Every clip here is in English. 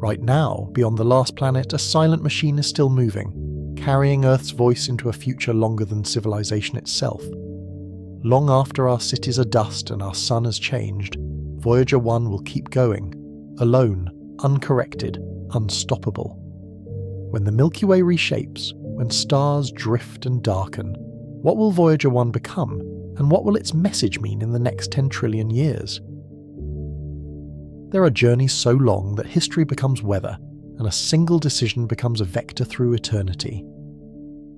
Right now, beyond the last planet, a silent machine is still moving, carrying Earth's voice into a future longer than civilization itself. Long after our cities are dust and our sun has changed, Voyager 1 will keep going, alone, uncorrected, unstoppable. When the Milky Way reshapes, when stars drift and darken, what will Voyager 1 become, and what will its message mean in the next 10 trillion years? There are journeys so long that history becomes weather, and a single decision becomes a vector through eternity.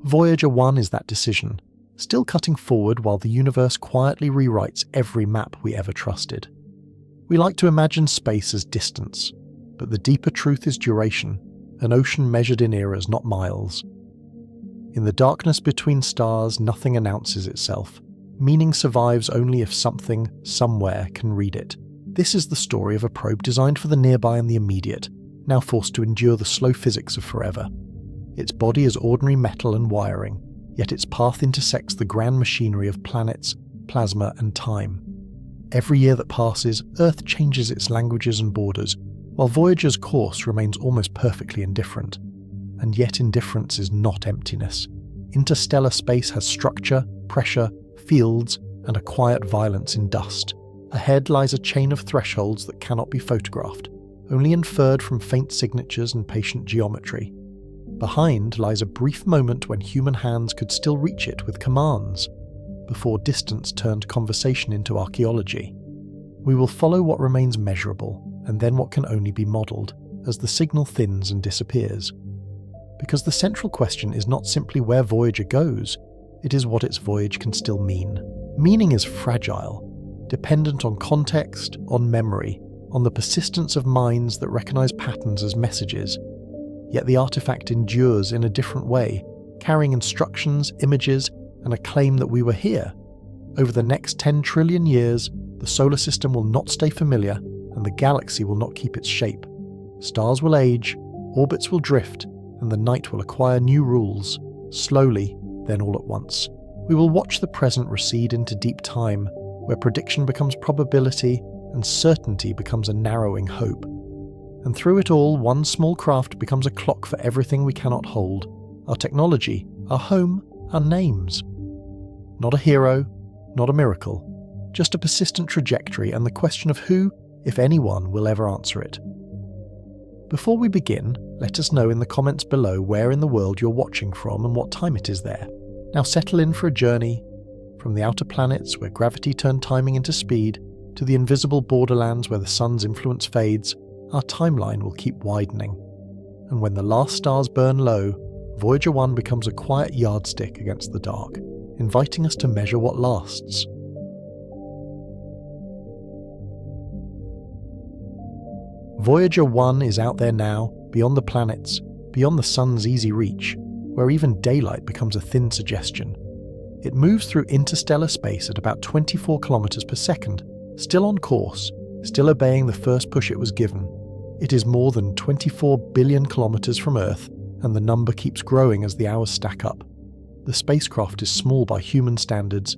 Voyager 1 is that decision, still cutting forward while the universe quietly rewrites every map we ever trusted. We like to imagine space as distance, but the deeper truth is duration, an ocean measured in eras, not miles. In the darkness between stars, nothing announces itself. Meaning survives only if something, somewhere, can read it. This is the story of a probe designed for the nearby and the immediate, now forced to endure the slow physics of forever. Its body is ordinary metal and wiring, yet its path intersects the grand machinery of planets, plasma, and time. Every year that passes, Earth changes its languages and borders, while Voyager's course remains almost perfectly indifferent. And yet indifference is not emptiness. Interstellar space has structure, pressure, fields, and a quiet violence in dust. Ahead lies a chain of thresholds that cannot be photographed, only inferred from faint signatures and patient geometry. Behind lies a brief moment when human hands could still reach it with commands, before distance turned conversation into archaeology. We will follow what remains measurable, and then what can only be modelled, as the signal thins and disappears. Because the central question is not simply where Voyager goes, it is what its voyage can still mean. Meaning is fragile, dependent on context, on memory, on the persistence of minds that recognise patterns as messages. Yet the artifact endures in a different way, carrying instructions, images, and a claim that we were here. Over the next 10 trillion years, the solar system will not stay familiar, and the galaxy will not keep its shape. Stars will age, orbits will drift, and the night will acquire new rules, slowly, then all at once. We will watch the present recede into deep time, where prediction becomes probability and certainty becomes a narrowing hope. And through it all, one small craft becomes a clock for everything we cannot hold: our technology, our home, our names. Not a hero, not a miracle, just a persistent trajectory and the question of who, if anyone, will ever answer it. Before we begin, let us know in the comments below where in the world you're watching from and what time it is there. Now settle in for a journey from the outer planets where gravity turned timing into speed to the invisible borderlands where the sun's influence fades. Our timeline will keep widening. And when the last stars burn low, Voyager 1 becomes a quiet yardstick against the dark, inviting us to measure what lasts. Voyager 1 is out there now, beyond the planets, beyond the sun's easy reach, where even daylight becomes a thin suggestion. It moves through interstellar space at about 24 kilometers per second, still on course, still obeying the first push it was given. It is more than 24 billion kilometers from Earth, and the number keeps growing as the hours stack up. The spacecraft is small by human standards,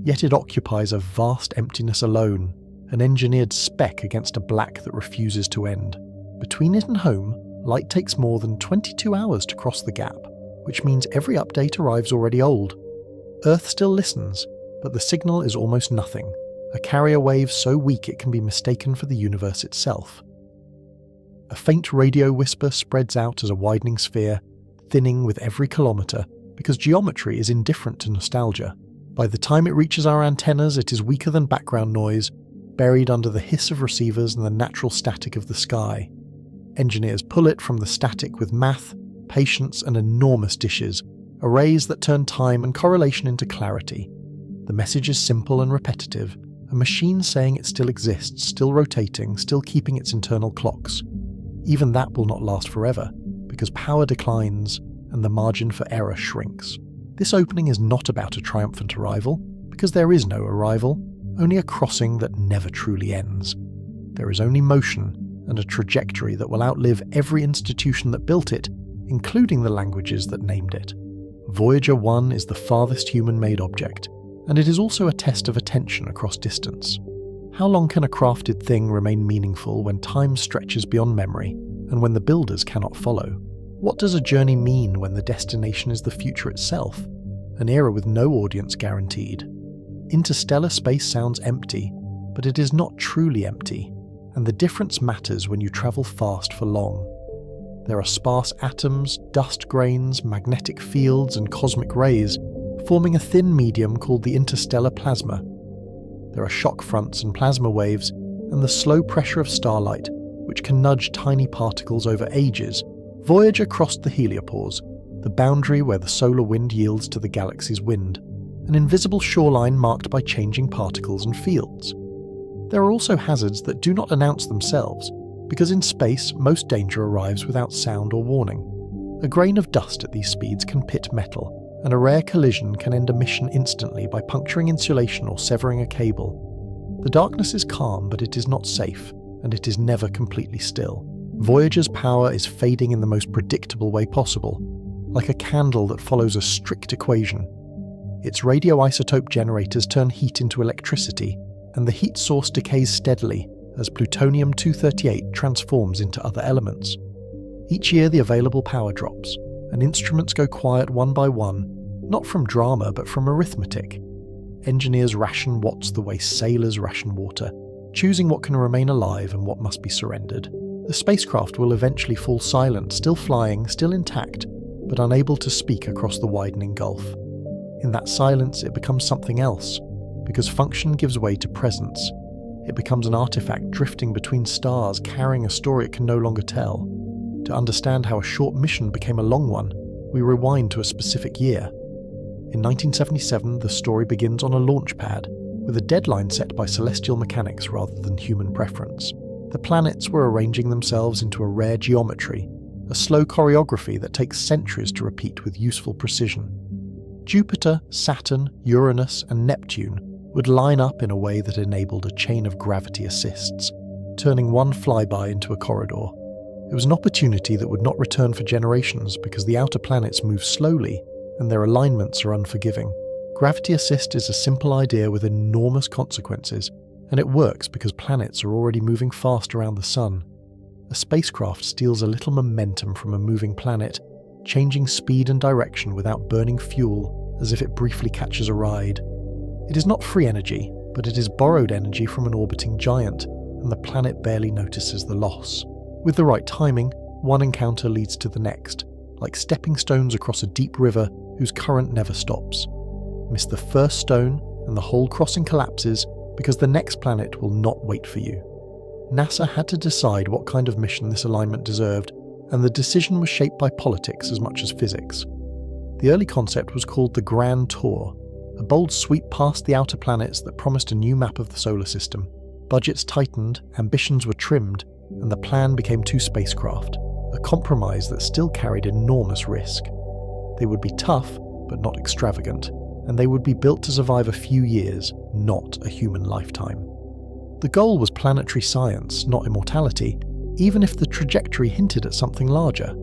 yet it occupies a vast emptiness alone, an engineered speck against a black that refuses to end. Between it and home, light takes more than 22 hours to cross the gap, which means every update arrives already old. Earth still listens, but the signal is almost nothing, a carrier wave so weak it can be mistaken for the universe itself. A faint radio whisper spreads out as a widening sphere, thinning with every kilometre, because geometry is indifferent to nostalgia. By the time it reaches our antennas, it is weaker than background noise, buried under the hiss of receivers and the natural static of the sky. Engineers pull it from the static with math, patience, and enormous dishes, arrays that turn time and correlation into clarity. The message is simple and repetitive, a machine saying it still exists, still rotating, still keeping its internal clocks. Even that will not last forever, because power declines and the margin for error shrinks. This opening is not about a triumphant arrival, because there is no arrival, only a crossing that never truly ends. There is only motion and a trajectory that will outlive every institution that built it, including the languages that named it. Voyager 1 is the farthest human-made object, and it is also a test of attention across distance. How long can a crafted thing remain meaningful when time stretches beyond memory, and when the builders cannot follow? What does a journey mean when the destination is the future itself, an era with no audience guaranteed? Interstellar space sounds empty, but it is not truly empty, and the difference matters when you travel fast for long. There are sparse atoms, dust grains, magnetic fields, and cosmic rays, forming a thin medium called the interstellar plasma. There are shock fronts and plasma waves, and the slow pressure of starlight, which can nudge tiny particles over ages. Voyager crossed the Heliopause, the boundary where the solar wind yields to the galaxy's wind, an invisible shoreline marked by changing particles and fields. There are also hazards that do not announce themselves, because in space most danger arrives without sound or warning. A grain of dust at these speeds can pit metal, and a rare collision can end a mission instantly by puncturing insulation or severing a cable. The darkness is calm, but it is not safe, and it is never completely still. Voyager's power is fading in the most predictable way possible, like a candle that follows a strict equation. Its radioisotope generators turn heat into electricity, and the heat source decays steadily as plutonium-238 transforms into other elements. Each year the available power drops, and instruments go quiet one by one, not from drama but from arithmetic. Engineers ration watts the way sailors ration water, choosing what can remain alive and what must be surrendered. The spacecraft will eventually fall silent, still flying, still intact, but unable to speak across the widening gulf. In that silence it becomes something else, because function gives way to presence. It becomes an artifact drifting between stars, carrying a story it can no longer tell. To understand how a short mission became a long one, we rewind to a specific year. In 1977, the story begins on a launch pad, with a deadline set by celestial mechanics rather than human preference. The planets were arranging themselves into a rare geometry, a slow choreography that takes centuries to repeat with useful precision. Jupiter, Saturn, Uranus, and Neptune would line up in a way that enabled a chain of gravity assists, turning one flyby into a corridor. It was an opportunity that would not return for generations because the outer planets move slowly and their alignments are unforgiving. Gravity assist is a simple idea with enormous consequences, and it works because planets are already moving fast around the Sun. A spacecraft steals a little momentum from a moving planet, changing speed and direction without burning fuel, as if it briefly catches a ride. It is not free energy, but it is borrowed energy from an orbiting giant, and the planet barely notices the loss. With the right timing, one encounter leads to the next, like stepping stones across a deep river whose current never stops. Miss the first stone, and the whole crossing collapses because the next planet will not wait for you. NASA had to decide what kind of mission this alignment deserved, and the decision was shaped by politics as much as physics. The early concept was called the Grand Tour, a bold sweep past the outer planets that promised a new map of the solar system. Budgets tightened, ambitions were trimmed, and the plan became 2 spacecraft, a compromise that still carried enormous risk. They would be tough, but not extravagant, and they would be built to survive a few years, not a human lifetime. The goal was planetary science, not immortality, even if the trajectory hinted at something larger.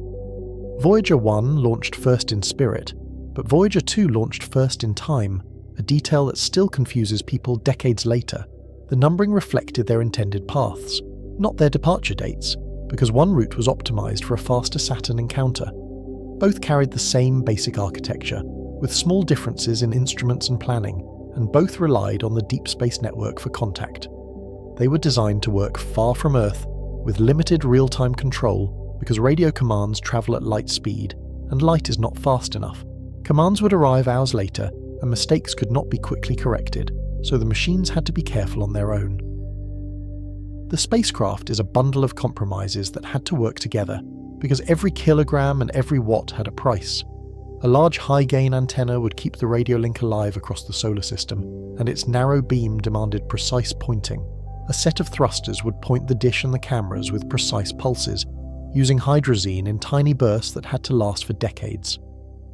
Voyager 1 launched first in spirit, but Voyager 2 launched first in time, a detail that still confuses people decades later. The numbering reflected their intended paths, not their departure dates, because one route was optimized for a faster Saturn encounter. Both carried the same basic architecture, with small differences in instruments and planning, and both relied on the Deep Space Network for contact. They were designed to work far from Earth, with limited real-time control, because radio commands travel at light speed, and light is not fast enough. Commands would arrive hours later, and mistakes could not be quickly corrected, so the machines had to be careful on their own. The spacecraft is a bundle of compromises that had to work together, because every kilogram and every watt had a price. A large high-gain antenna would keep the radio link alive across the solar system, and its narrow beam demanded precise pointing. A set of thrusters would point the dish and the cameras with precise pulses, using hydrazine in tiny bursts that had to last for decades.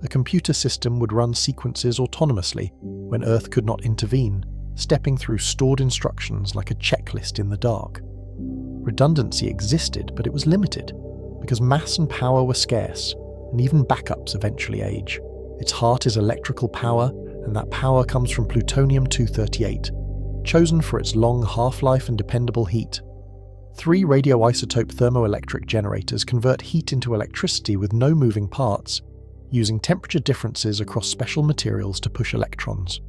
A computer system would run sequences autonomously when Earth could not intervene, stepping through stored instructions like a checklist in the dark. Redundancy existed, but it was limited, because mass and power were scarce, and even backups eventually age. Its heart is electrical power, and that power comes from plutonium-238. chosen for its long half-life and dependable heat. 3 radioisotope thermoelectric generators convert heat into electricity with no moving parts, using temperature differences across special materials to push electrons.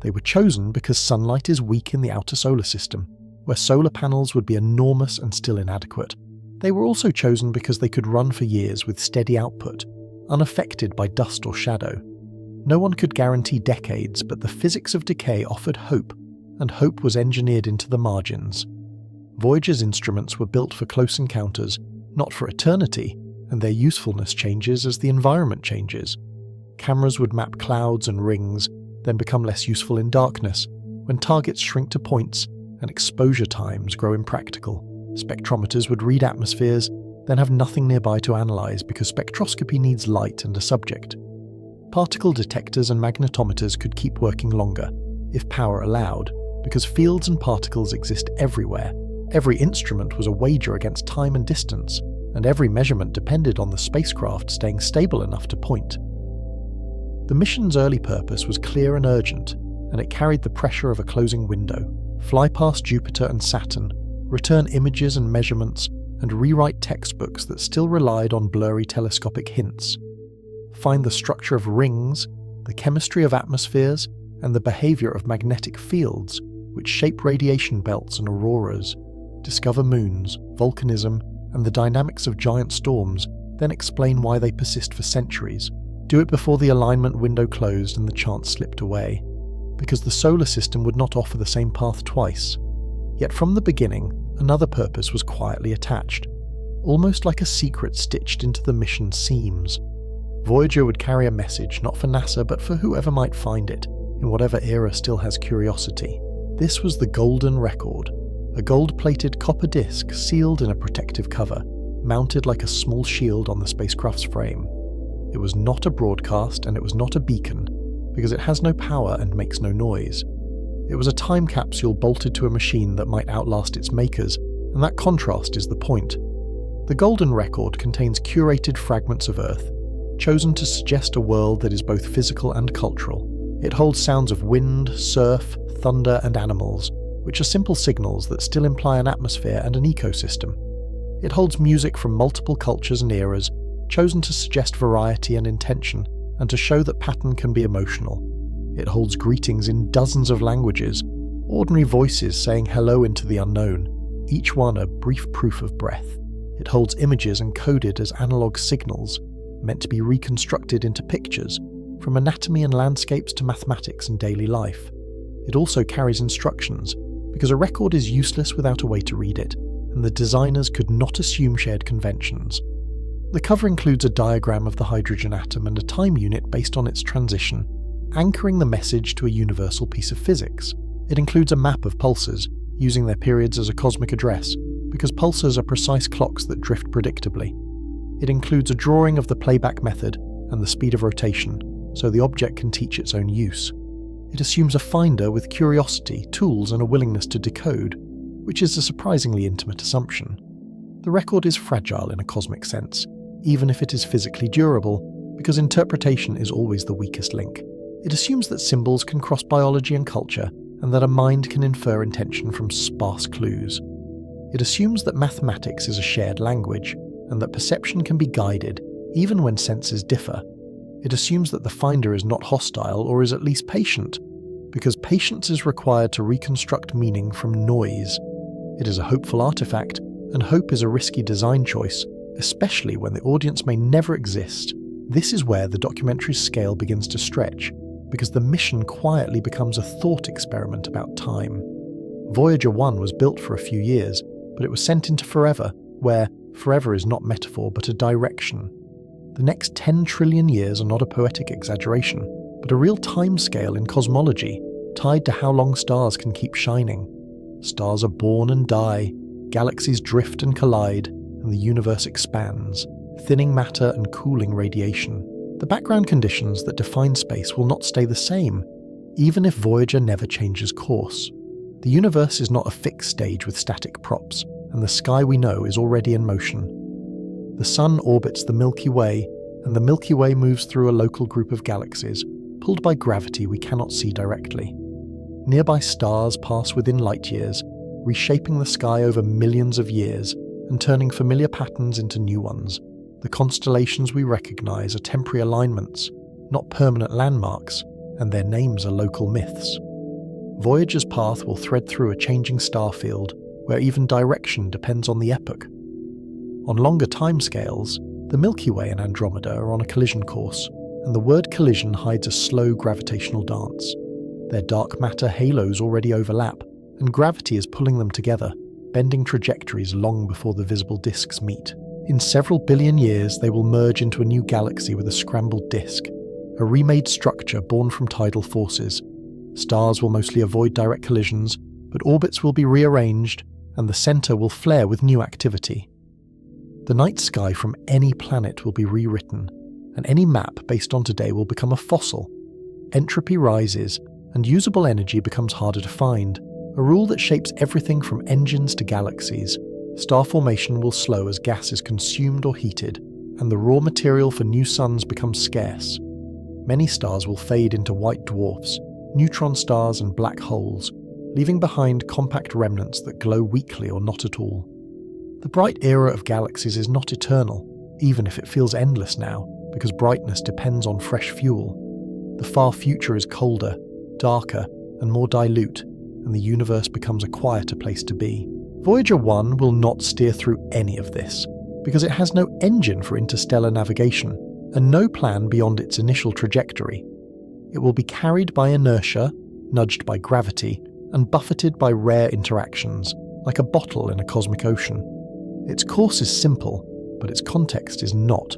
They were chosen because sunlight is weak in the outer solar system, where solar panels would be enormous and still inadequate. They were also chosen because they could run for years with steady output, unaffected by dust or shadow. No one could guarantee decades, but the physics of decay offered hope, and hope was engineered into the margins. Voyager's instruments were built for close encounters, not for eternity, and their usefulness changes as the environment changes. Cameras would map clouds and rings, then become less useful in darkness, when targets shrink to points and exposure times grow impractical. Spectrometers would read atmospheres, then have nothing nearby to analyze because spectroscopy needs light and a subject. Particle detectors and magnetometers could keep working longer, if power allowed, because fields and particles exist everywhere. Every instrument was a wager against time and distance, and every measurement depended on the spacecraft staying stable enough to point. The mission's early purpose was clear and urgent, and it carried the pressure of a closing window. Fly past Jupiter and Saturn, return images and measurements, and rewrite textbooks that still relied on blurry telescopic hints. Find the structure of rings, the chemistry of atmospheres, and the behavior of magnetic fields, which shape radiation belts and auroras. Discover moons, volcanism, and the dynamics of giant storms, then explain why they persist for centuries. Do it before the alignment window closed and the chance slipped away, because the solar system would not offer the same path twice. Yet from the beginning, another purpose was quietly attached, almost like a secret stitched into the mission's seams. Voyager would carry a message not for NASA but for whoever might find it, in whatever era still has curiosity. This was the Golden Record, a gold-plated copper disc sealed in a protective cover, mounted like a small shield on the spacecraft's frame. It was not a broadcast and it was not a beacon, because it has no power and makes no noise. It was a time capsule bolted to a machine that might outlast its makers, and that contrast is the point. The Golden Record contains curated fragments of Earth, chosen to suggest a world that is both physical and cultural. It holds sounds of wind, surf, thunder, and animals, which are simple signals that still imply an atmosphere and an ecosystem. It holds music from multiple cultures and eras, chosen to suggest variety and intention, and to show that pattern can be emotional. It holds greetings in dozens of languages, ordinary voices saying hello into the unknown, each one a brief proof of breath. It holds images encoded as analog signals, meant to be reconstructed into pictures, from anatomy and landscapes to mathematics and daily life. It also carries instructions, because a record is useless without a way to read it, and the designers could not assume shared conventions. The cover includes a diagram of the hydrogen atom and a time unit based on its transition, anchoring the message to a universal piece of physics. It includes a map of pulsars, using their periods as a cosmic address, because pulsars are precise clocks that drift predictably. It includes a drawing of the playback method and the speed of rotation, so the object can teach its own use. It assumes a finder with curiosity, tools, and a willingness to decode, which is a surprisingly intimate assumption. The record is fragile in a cosmic sense, even if it is physically durable, because interpretation is always the weakest link. It assumes that symbols can cross biology and culture, and that a mind can infer intention from sparse clues. It assumes that mathematics is a shared language, and that perception can be guided, even when senses differ. It assumes that the finder is not hostile or is at least patient, because patience is required to reconstruct meaning from noise. It is a hopeful artifact, and hope is a risky design choice, especially when the audience may never exist. This is where the documentary's scale begins to stretch, because the mission quietly becomes a thought experiment about time. Voyager 1 was built for a few years, but it was sent into forever, where forever is not metaphor but a direction. The next 10 trillion years are not a poetic exaggeration, but a real timescale in cosmology, tied to how long stars can keep shining. Stars are born and die, galaxies drift and collide, and the universe expands, thinning matter and cooling radiation. The background conditions that define space will not stay the same, even if Voyager never changes course. The universe is not a fixed stage with static props, and the sky we know is already in motion. The Sun orbits the Milky Way, and the Milky Way moves through a local group of galaxies, pulled by gravity we cannot see directly. Nearby stars pass within light years, reshaping the sky over millions of years and turning familiar patterns into new ones. The constellations we recognize are temporary alignments, not permanent landmarks, and their names are local myths. Voyager's path will thread through a changing star field, where even direction depends on the epoch. On longer timescales, the Milky Way and Andromeda are on a collision course, and the word collision hides a slow gravitational dance. Their dark matter halos already overlap, and gravity is pulling them together, bending trajectories long before the visible disks meet. In several billion years, they will merge into a new galaxy with a scrambled disk, a remade structure born from tidal forces. Stars will mostly avoid direct collisions, but orbits will be rearranged, and the center will flare with new activity. The night sky from any planet will be rewritten, and any map based on today will become a fossil. Entropy rises, and usable energy becomes harder to find, a rule that shapes everything from engines to galaxies. Star formation will slow as gas is consumed or heated, and the raw material for new suns becomes scarce. Many stars will fade into white dwarfs, neutron stars and black holes, leaving behind compact remnants that glow weakly or not at all. The bright era of galaxies is not eternal, even if it feels endless now, because brightness depends on fresh fuel. The far future is colder, darker, and more dilute, and the universe becomes a quieter place to be. Voyager 1 will not steer through any of this, because it has no engine for interstellar navigation, and no plan beyond its initial trajectory. It will be carried by inertia, nudged by gravity, and buffeted by rare interactions, like a bottle in a cosmic ocean. Its course is simple, but its context is not,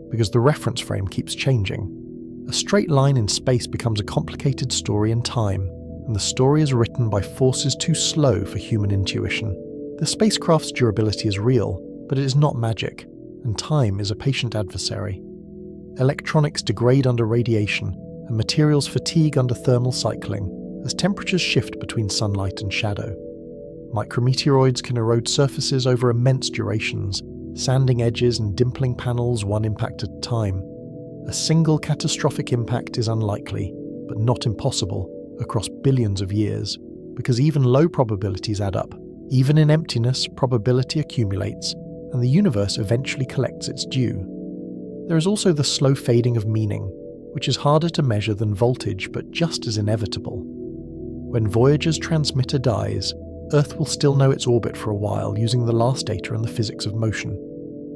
because the reference frame keeps changing. A straight line in space becomes a complicated story in time, and the story is written by forces too slow for human intuition. The spacecraft's durability is real, but it is not magic, and time is a patient adversary. Electronics degrade under radiation, and materials fatigue under thermal cycling, as temperatures shift between sunlight and shadow. Micrometeoroids can erode surfaces over immense durations, sanding edges and dimpling panels one impact at a time. A single catastrophic impact is unlikely, but not impossible, across billions of years, because even low probabilities add up. Even in emptiness, probability accumulates, and the universe eventually collects its due. There is also the slow fading of meaning, which is harder to measure than voltage but just as inevitable. When Voyager's transmitter dies, Earth will still know its orbit for a while using the last data and the physics of motion.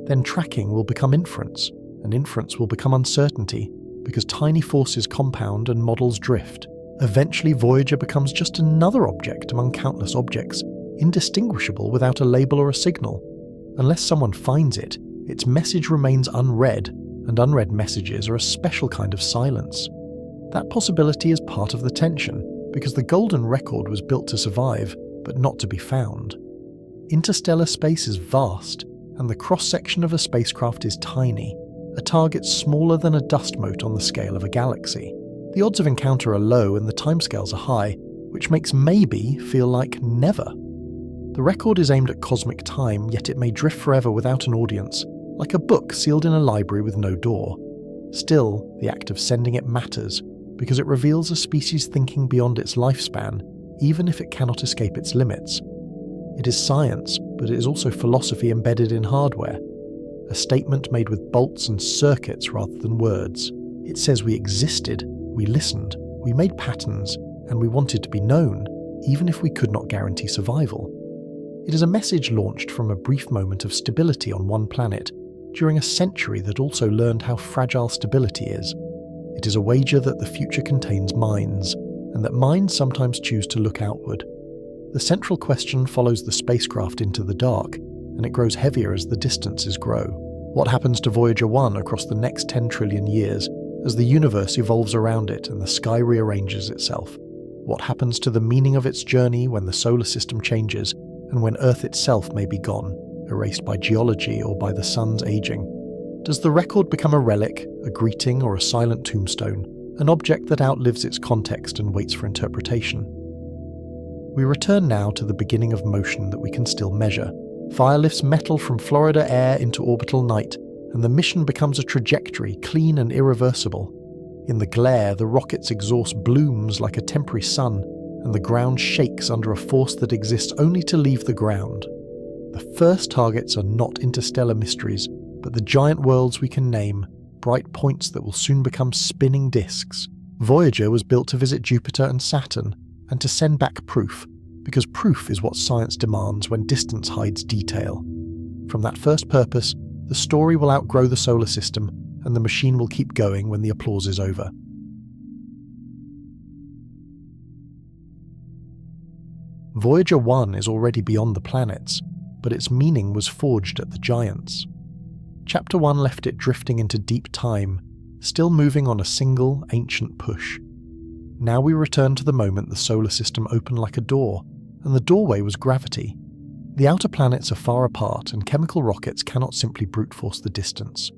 Then tracking will become inference, and inference will become uncertainty, because tiny forces compound and models drift. Eventually Voyager becomes just another object among countless objects, indistinguishable without a label or a signal. Unless someone finds it, its message remains unread, and unread messages are a special kind of silence. That possibility is part of the tension, because the golden record was built to survive, but not to be found. Interstellar space is vast, and the cross-section of a spacecraft is tiny, a target smaller than a dust mote on the scale of a galaxy. The odds of encounter are low and the timescales are high, which makes maybe feel like never. The record is aimed at cosmic time, yet it may drift forever without an audience, like a book sealed in a library with no door. Still, the act of sending it matters, because it reveals a species thinking beyond its lifespan, even if it cannot escape its limits. It is science, but it is also philosophy embedded in hardware. A statement made with bolts and circuits rather than words. It says we existed, we listened, we made patterns, and we wanted to be known, even if we could not guarantee survival. It is a message launched from a brief moment of stability on one planet, during a century that also learned how fragile stability is. It is a wager that the future contains minds, and that minds sometimes choose to look outward. The central question follows the spacecraft into the dark, and it grows heavier as the distances grow. What happens to Voyager 1 across the next 10 trillion years, as the universe evolves around it and the sky rearranges itself? What happens to the meaning of its journey when the solar system changes, and when Earth itself may be gone, erased by geology or by the sun's aging? Does the record become a relic, a greeting, or a silent tombstone, an object that outlives its context and waits for interpretation? We return now to the beginning of motion that we can still measure. Fire lifts metal from Florida air into orbital night, and the mission becomes a trajectory, clean and irreversible. In the glare, the rocket's exhaust blooms like a temporary sun, and the ground shakes under a force that exists only to leave the ground. The first targets are not interstellar mysteries, but the giant worlds we can name, bright points that will soon become spinning disks. Voyager was built to visit Jupiter and Saturn, and to send back proof, because proof is what science demands when distance hides detail. From that first purpose, the story will outgrow the solar system, and the machine will keep going when the applause is over. Voyager 1 is already beyond the planets, but its meaning was forged at the giants. Chapter 1 left it drifting into deep time, still moving on a single, ancient push. Now we return to the moment the solar system opened like a door, and the doorway was gravity. The outer planets are far apart, and chemical rockets cannot simply brute force the distance.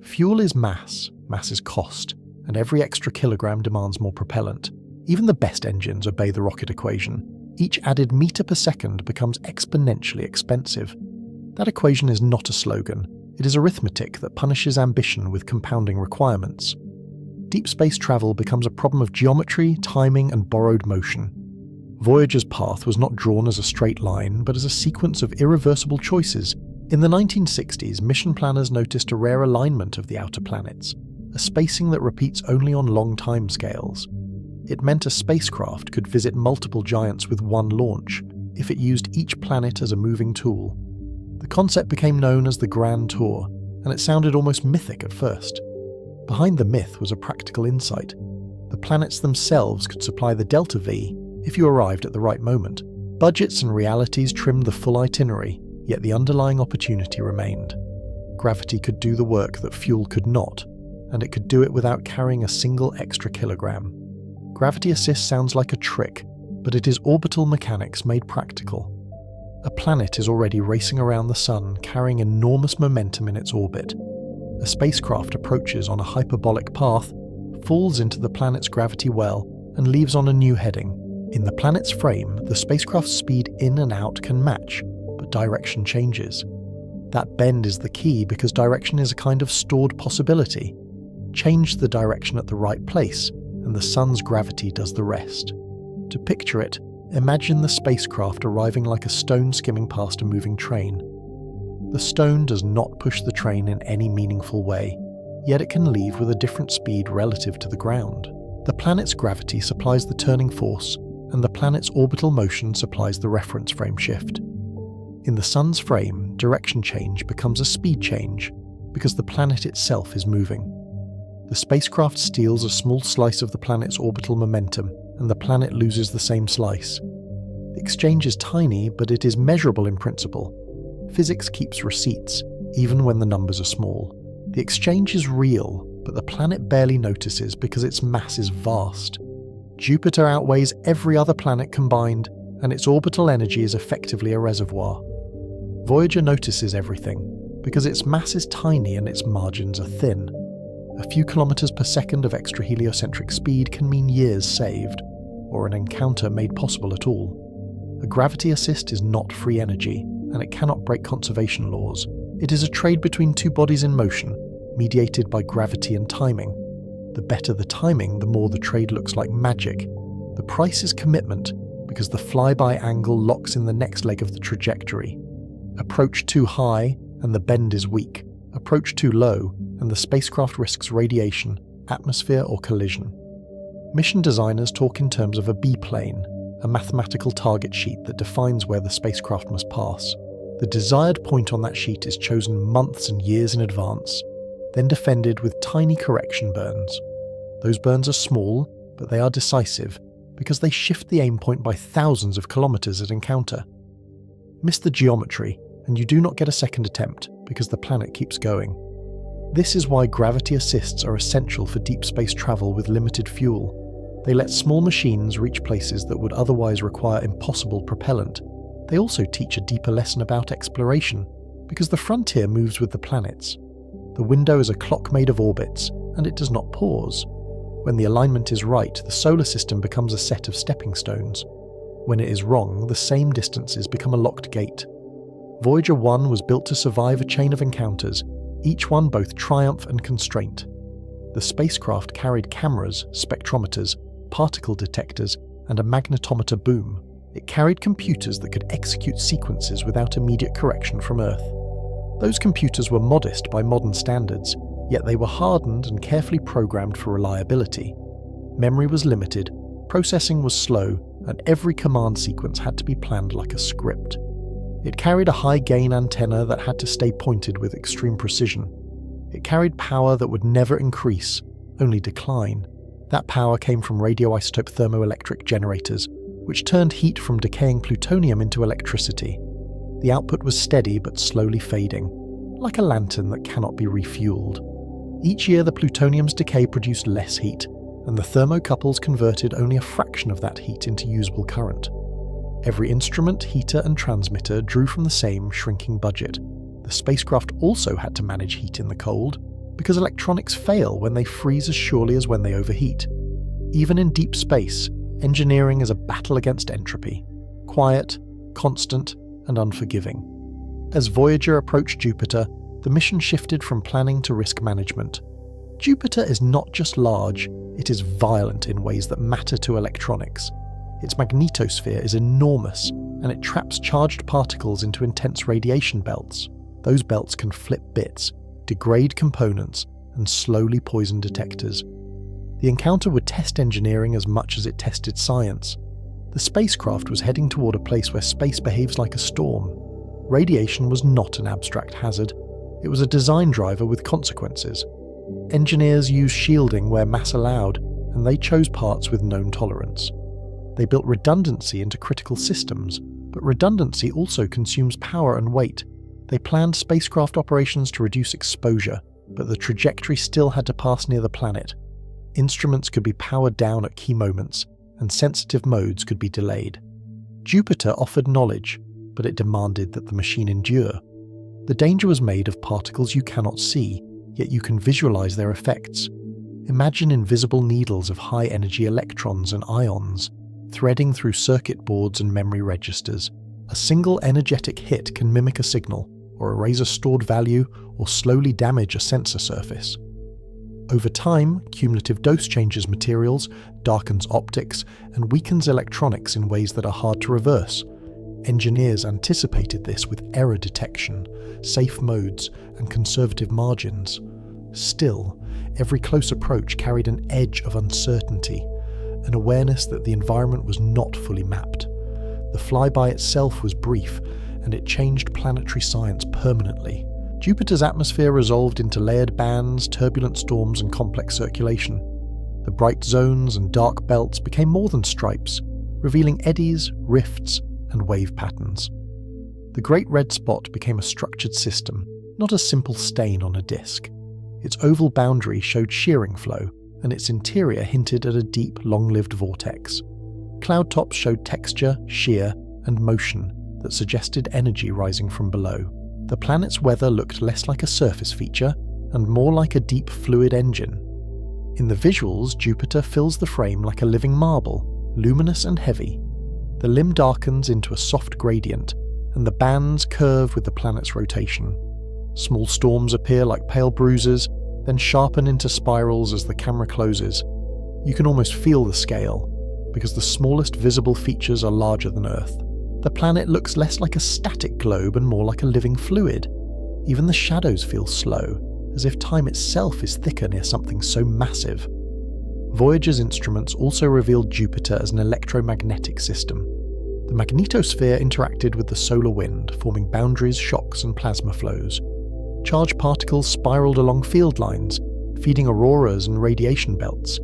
Fuel is mass is cost, and every extra kilogram demands more propellant. Even the best engines obey the rocket equation. Each added meter per second becomes exponentially expensive. That equation is not a slogan. It is arithmetic that punishes ambition with compounding requirements. Deep space travel becomes a problem of geometry, timing, and borrowed motion. Voyager's path was not drawn as a straight line, but as a sequence of irreversible choices. In the 1960s, mission planners noticed a rare alignment of the outer planets, a spacing that repeats only on long timescales. It meant a spacecraft could visit multiple giants with one launch, if it used each planet as a moving tool. The concept became known as the Grand Tour, and it sounded almost mythic at first. Behind the myth was a practical insight. The planets themselves could supply the delta V if you arrived at the right moment. Budgets and realities trimmed the full itinerary, yet the underlying opportunity remained. Gravity could do the work that fuel could not, and it could do it without carrying a single extra kilogram. Gravity assist sounds like a trick, but it is orbital mechanics made practical. A planet is already racing around the Sun, carrying enormous momentum in its orbit. A spacecraft approaches on a hyperbolic path, falls into the planet's gravity well, and leaves on a new heading. In the planet's frame, the spacecraft's speed in and out can match, but direction changes. That bend is the key because direction is a kind of stored possibility. Change the direction at the right place, and the Sun's gravity does the rest. To picture it, imagine the spacecraft arriving like a stone skimming past a moving train. The stone does not push the train in any meaningful way, yet it can leave with a different speed relative to the ground. The planet's gravity supplies the turning force, and the planet's orbital motion supplies the reference frame shift. In the Sun's frame, direction change becomes a speed change, because the planet itself is moving. The spacecraft steals a small slice of the planet's orbital momentum, and the planet loses the same slice. The exchange is tiny, but it is measurable in principle. Physics keeps receipts, even when the numbers are small. The exchange is real, but the planet barely notices because its mass is vast. Jupiter outweighs every other planet combined, and its orbital energy is effectively a reservoir. Voyager notices everything, because its mass is tiny and its margins are thin. A few kilometers per second of extra heliocentric speed can mean years saved, or an encounter made possible at all. A gravity assist is not free energy, and it cannot break conservation laws. It is a trade between two bodies in motion, mediated by gravity and timing. The better the timing, the more the trade looks like magic. The price is commitment, because the flyby angle locks in the next leg of the trajectory. Approach too high, and the bend is weak. Approach too low, and the spacecraft risks radiation, atmosphere, or collision. Mission designers talk in terms of a B-plane, a mathematical target sheet that defines where the spacecraft must pass. The desired point on that sheet is chosen months and years in advance, then defended with tiny correction burns. Those burns are small, but they are decisive, because they shift the aim point by thousands of kilometers at encounter. Miss the geometry, and you do not get a second attempt, because the planet keeps going. This is why gravity assists are essential for deep space travel with limited fuel. They let small machines reach places that would otherwise require impossible propellant. They also teach a deeper lesson about exploration, because the frontier moves with the planets. The window is a clock made of orbits, and it does not pause. When the alignment is right, the solar system becomes a set of stepping stones. When it is wrong, the same distances become a locked gate. Voyager 1 was built to survive a chain of encounters, each one both triumph and constraint. The spacecraft carried cameras, spectrometers, particle detectors, and a magnetometer boom. It carried computers that could execute sequences without immediate correction from Earth. Those computers were modest by modern standards, yet they were hardened and carefully programmed for reliability. Memory was limited, processing was slow, and every command sequence had to be planned like a script. It carried a high-gain antenna that had to stay pointed with extreme precision. It carried power that would never increase, only decline. That power came from radioisotope thermoelectric generators, which turned heat from decaying plutonium into electricity. The output was steady but slowly fading, like a lantern that cannot be refueled. Each year the plutonium's decay produced less heat, and the thermocouples converted only a fraction of that heat into usable current. Every instrument, heater and transmitter drew from the same shrinking budget. The spacecraft also had to manage heat in the cold, because electronics fail when they freeze as surely as when they overheat. Even in deep space, engineering is a battle against entropy, quiet, constant, and unforgiving. As Voyager approached Jupiter, the mission shifted from planning to risk management. Jupiter is not just large, it is violent in ways that matter to electronics. Its magnetosphere is enormous, and it traps charged particles into intense radiation belts. Those belts can flip bits, degrade components, and slowly poison detectors. The encounter would test engineering as much as it tested science. The spacecraft was heading toward a place where space behaves like a storm. Radiation was not an abstract hazard. It was a design driver with consequences. Engineers used shielding where mass allowed, and they chose parts with known tolerance. They built redundancy into critical systems, but redundancy also consumes power and weight. They planned spacecraft operations to reduce exposure, but the trajectory still had to pass near the planet. Instruments could be powered down at key moments, and sensitive modes could be delayed. Jupiter offered knowledge, but it demanded that the machine endure. The danger was made of particles you cannot see, yet you can visualize their effects. Imagine invisible needles of high-energy electrons and ions, threading through circuit boards and memory registers. A single energetic hit can mimic a signal, or erase a stored value, or slowly damage a sensor surface. Over time, cumulative dose changes materials, darkens optics, and weakens electronics in ways that are hard to reverse. Engineers anticipated this with error detection, safe modes, and conservative margins. Still, every close approach carried an edge of uncertainty, an awareness that the environment was not fully mapped. The flyby itself was brief, and it changed planetary science permanently. Jupiter's atmosphere resolved into layered bands, turbulent storms, and complex circulation. The bright zones and dark belts became more than stripes, revealing eddies, rifts, and wave patterns. The Great Red Spot became a structured system, not a simple stain on a disk. Its oval boundary showed shearing flow, and its interior hinted at a deep, long-lived vortex. Cloud tops showed texture, shear, and motion that suggested energy rising from below. The planet's weather looked less like a surface feature and more like a deep fluid engine. In the visuals, Jupiter fills the frame like a living marble, luminous and heavy. The limb darkens into a soft gradient, and the bands curve with the planet's rotation. Small storms appear like pale bruises, then sharpen into spirals as the camera closes. You can almost feel the scale, because the smallest visible features are larger than Earth. The planet looks less like a static globe and more like a living fluid. Even the shadows feel slow, as if time itself is thicker near something so massive. Voyager's instruments also revealed Jupiter as an electromagnetic system. The magnetosphere interacted with the solar wind, forming boundaries, shocks, and plasma flows. Charged particles spiraled along field lines, feeding auroras and radiation belts.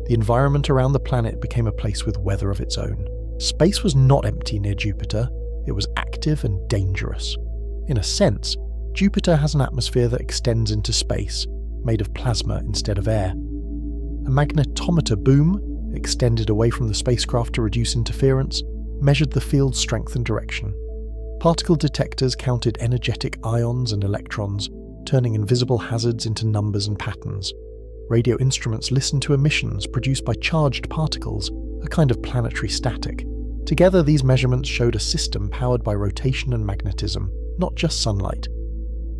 The environment around the planet became a place with weather of its own. Space was not empty near Jupiter, it was active and dangerous. In a sense, Jupiter has an atmosphere that extends into space, made of plasma instead of air. A magnetometer boom, extended away from the spacecraft to reduce interference, measured the field's strength and direction. Particle detectors counted energetic ions and electrons, turning invisible hazards into numbers and patterns. Radio instruments listened to emissions produced by charged particles, a kind of planetary static. Together, these measurements showed a system powered by rotation and magnetism, not just sunlight.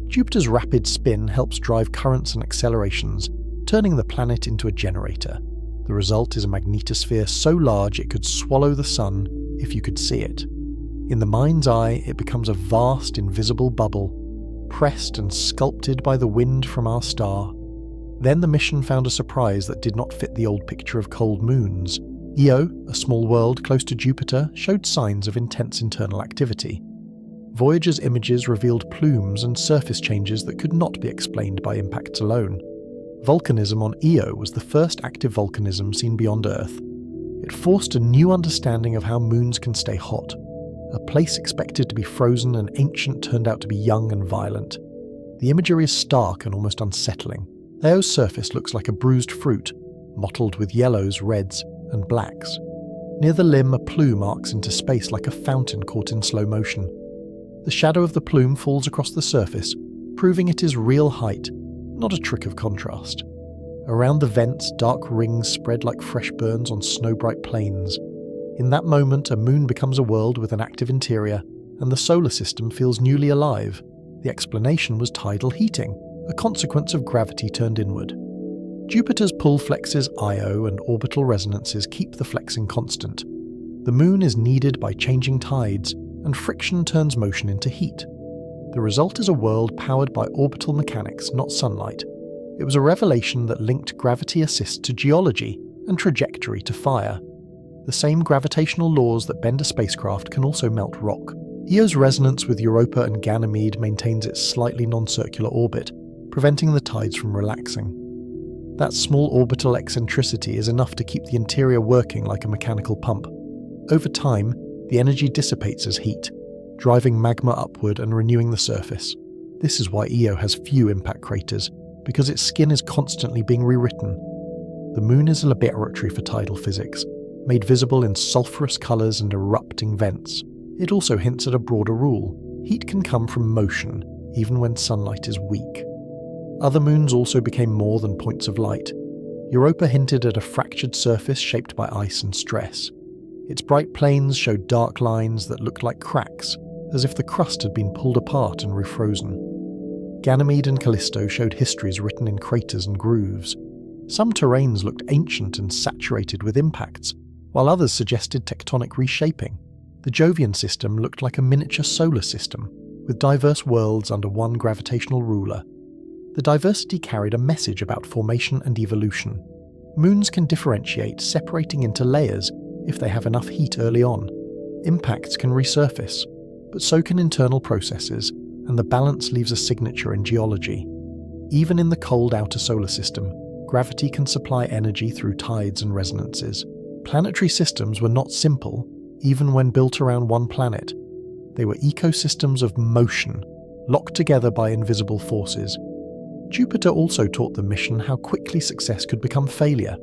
Jupiter's rapid spin helps drive currents and accelerations, turning the planet into a generator. The The result is a magnetosphere so large it could swallow the sun if you could see it. In the mind's eye, it becomes a vast, invisible bubble, pressed and sculpted by the wind from our star. Then the mission found a surprise that did not fit the old picture of cold moons. Io, a small world close to Jupiter, showed signs of intense internal activity. Voyager's images revealed plumes and surface changes that could not be explained by impacts alone. Volcanism on Io was the first active volcanism seen beyond Earth. It forced a new understanding of how moons can stay hot. A place expected to be frozen and ancient turned out to be young and violent. The imagery is stark and almost unsettling. Io's surface looks like a bruised fruit, mottled with yellows, reds, and blacks. Near the limb, a plume arcs into space like a fountain caught in slow motion. The shadow of the plume falls across the surface, proving it is real height, not a trick of contrast. Around the vents, dark rings spread like fresh burns on snow-bright plains. In that moment, a moon becomes a world with an active interior, and the solar system feels newly alive. The explanation was tidal heating, a consequence of gravity turned inward. Jupiter's pull flexes Io and orbital resonances keep the flexing constant. The moon is kneaded by changing tides, and friction turns motion into heat. The result is a world powered by orbital mechanics, not sunlight. It was a revelation that linked gravity assist to geology and trajectory to fire. The same gravitational laws that bend a spacecraft can also melt rock. Io's resonance with Europa and Ganymede maintains its slightly non-circular orbit, preventing the tides from relaxing. That small orbital eccentricity is enough to keep the interior working like a mechanical pump. Over time, the energy dissipates as heat, driving magma upward and renewing the surface. This is why Io has few impact craters, because its skin is constantly being rewritten. The moon is a laboratory for tidal physics, made visible in sulphurous colours and erupting vents. It also hints at a broader rule: heat can come from motion, even when sunlight is weak. Other moons also became more than points of light. Europa hinted at a fractured surface shaped by ice and stress. Its bright plains showed dark lines that looked like cracks, as if the crust had been pulled apart and refrozen. Ganymede and Callisto showed histories written in craters and grooves. Some terrains looked ancient and saturated with impacts, while others suggested tectonic reshaping. The Jovian system looked like a miniature solar system, with diverse worlds under one gravitational ruler. The diversity carried a message about formation and evolution. Moons can differentiate, separating into layers if they have enough heat early on. Impacts can resurface, but so can internal processes, and the balance leaves a signature in geology. Even in the cold outer solar system, gravity can supply energy through tides and resonances. Planetary systems were not simple, even when built around one planet. They were ecosystems of motion, locked together by invisible forces. Jupiter also taught the mission how quickly success could become failure.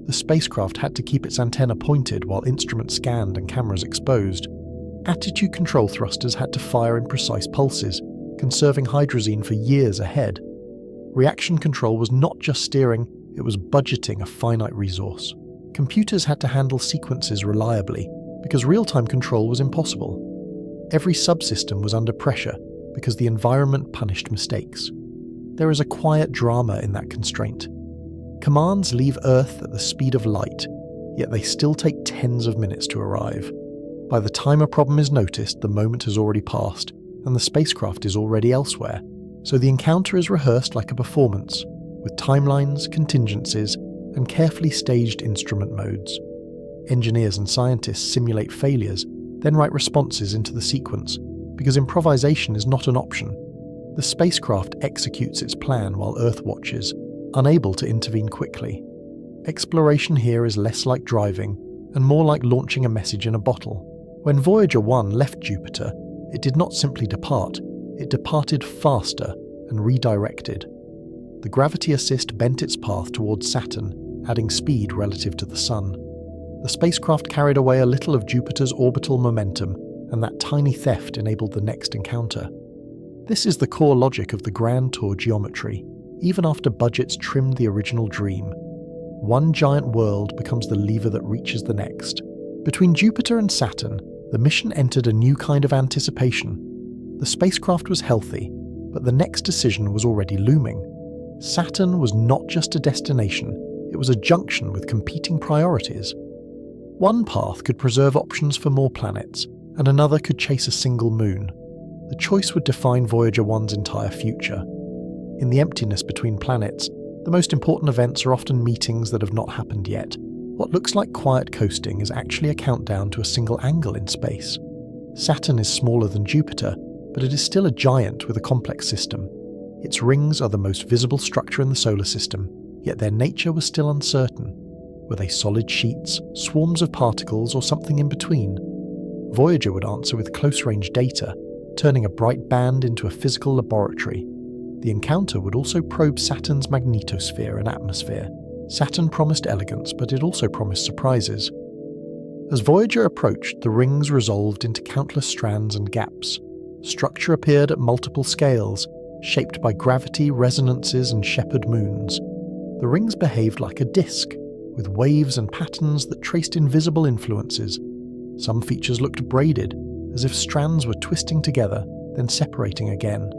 The spacecraft had to keep its antenna pointed while instruments scanned and cameras exposed. Attitude control thrusters had to fire in precise pulses, conserving hydrazine for years ahead. Reaction control was not just steering, it was budgeting a finite resource. Computers had to handle sequences reliably, because real-time control was impossible. Every subsystem was under pressure, because the environment punished mistakes. There is a quiet drama in that constraint. Commands leave Earth at the speed of light, yet they still take tens of minutes to arrive. By the time a problem is noticed, the moment has already passed, and the spacecraft is already elsewhere, so the encounter is rehearsed like a performance, with timelines, contingencies, and carefully staged instrument modes. Engineers and scientists simulate failures, then write responses into the sequence, because improvisation is not an option. The spacecraft executes its plan while Earth watches, unable to intervene quickly. Exploration here is less like driving, and more like launching a message in a bottle. When Voyager 1 left Jupiter, it did not simply depart, it departed faster and redirected. The gravity assist bent its path towards Saturn, adding speed relative to the Sun. The spacecraft carried away a little of Jupiter's orbital momentum, and that tiny theft enabled the next encounter. This is the core logic of the Grand Tour geometry, even after budgets trimmed the original dream. One giant world becomes the lever that reaches the next. Between Jupiter and Saturn, the mission entered a new kind of anticipation. The spacecraft was healthy, but the next decision was already looming. Saturn was not just a destination, It was a junction with competing priorities. One path could preserve options for more planets, and another could chase a single moon. The choice would define Voyager 1's entire future. In the emptiness between planets, the most important events are often meetings that have not happened yet. What looks like quiet coasting is actually a countdown to a single angle in space. Saturn is smaller than Jupiter, but it is still a giant with a complex system. Its rings are the most visible structure in the solar system, yet their nature was still uncertain. Were they solid sheets, swarms of particles, or something in between? Voyager would answer with close-range data, turning a bright band into a physical laboratory. The encounter would also probe Saturn's magnetosphere and atmosphere. Saturn promised elegance, but it also promised surprises. As Voyager approached, the rings resolved into countless strands and gaps. Structure appeared at multiple scales, shaped by gravity, resonances, and shepherd moons. The rings behaved like a disk, with waves and patterns that traced invisible influences. Some features looked braided, as if strands were twisting together, then separating again.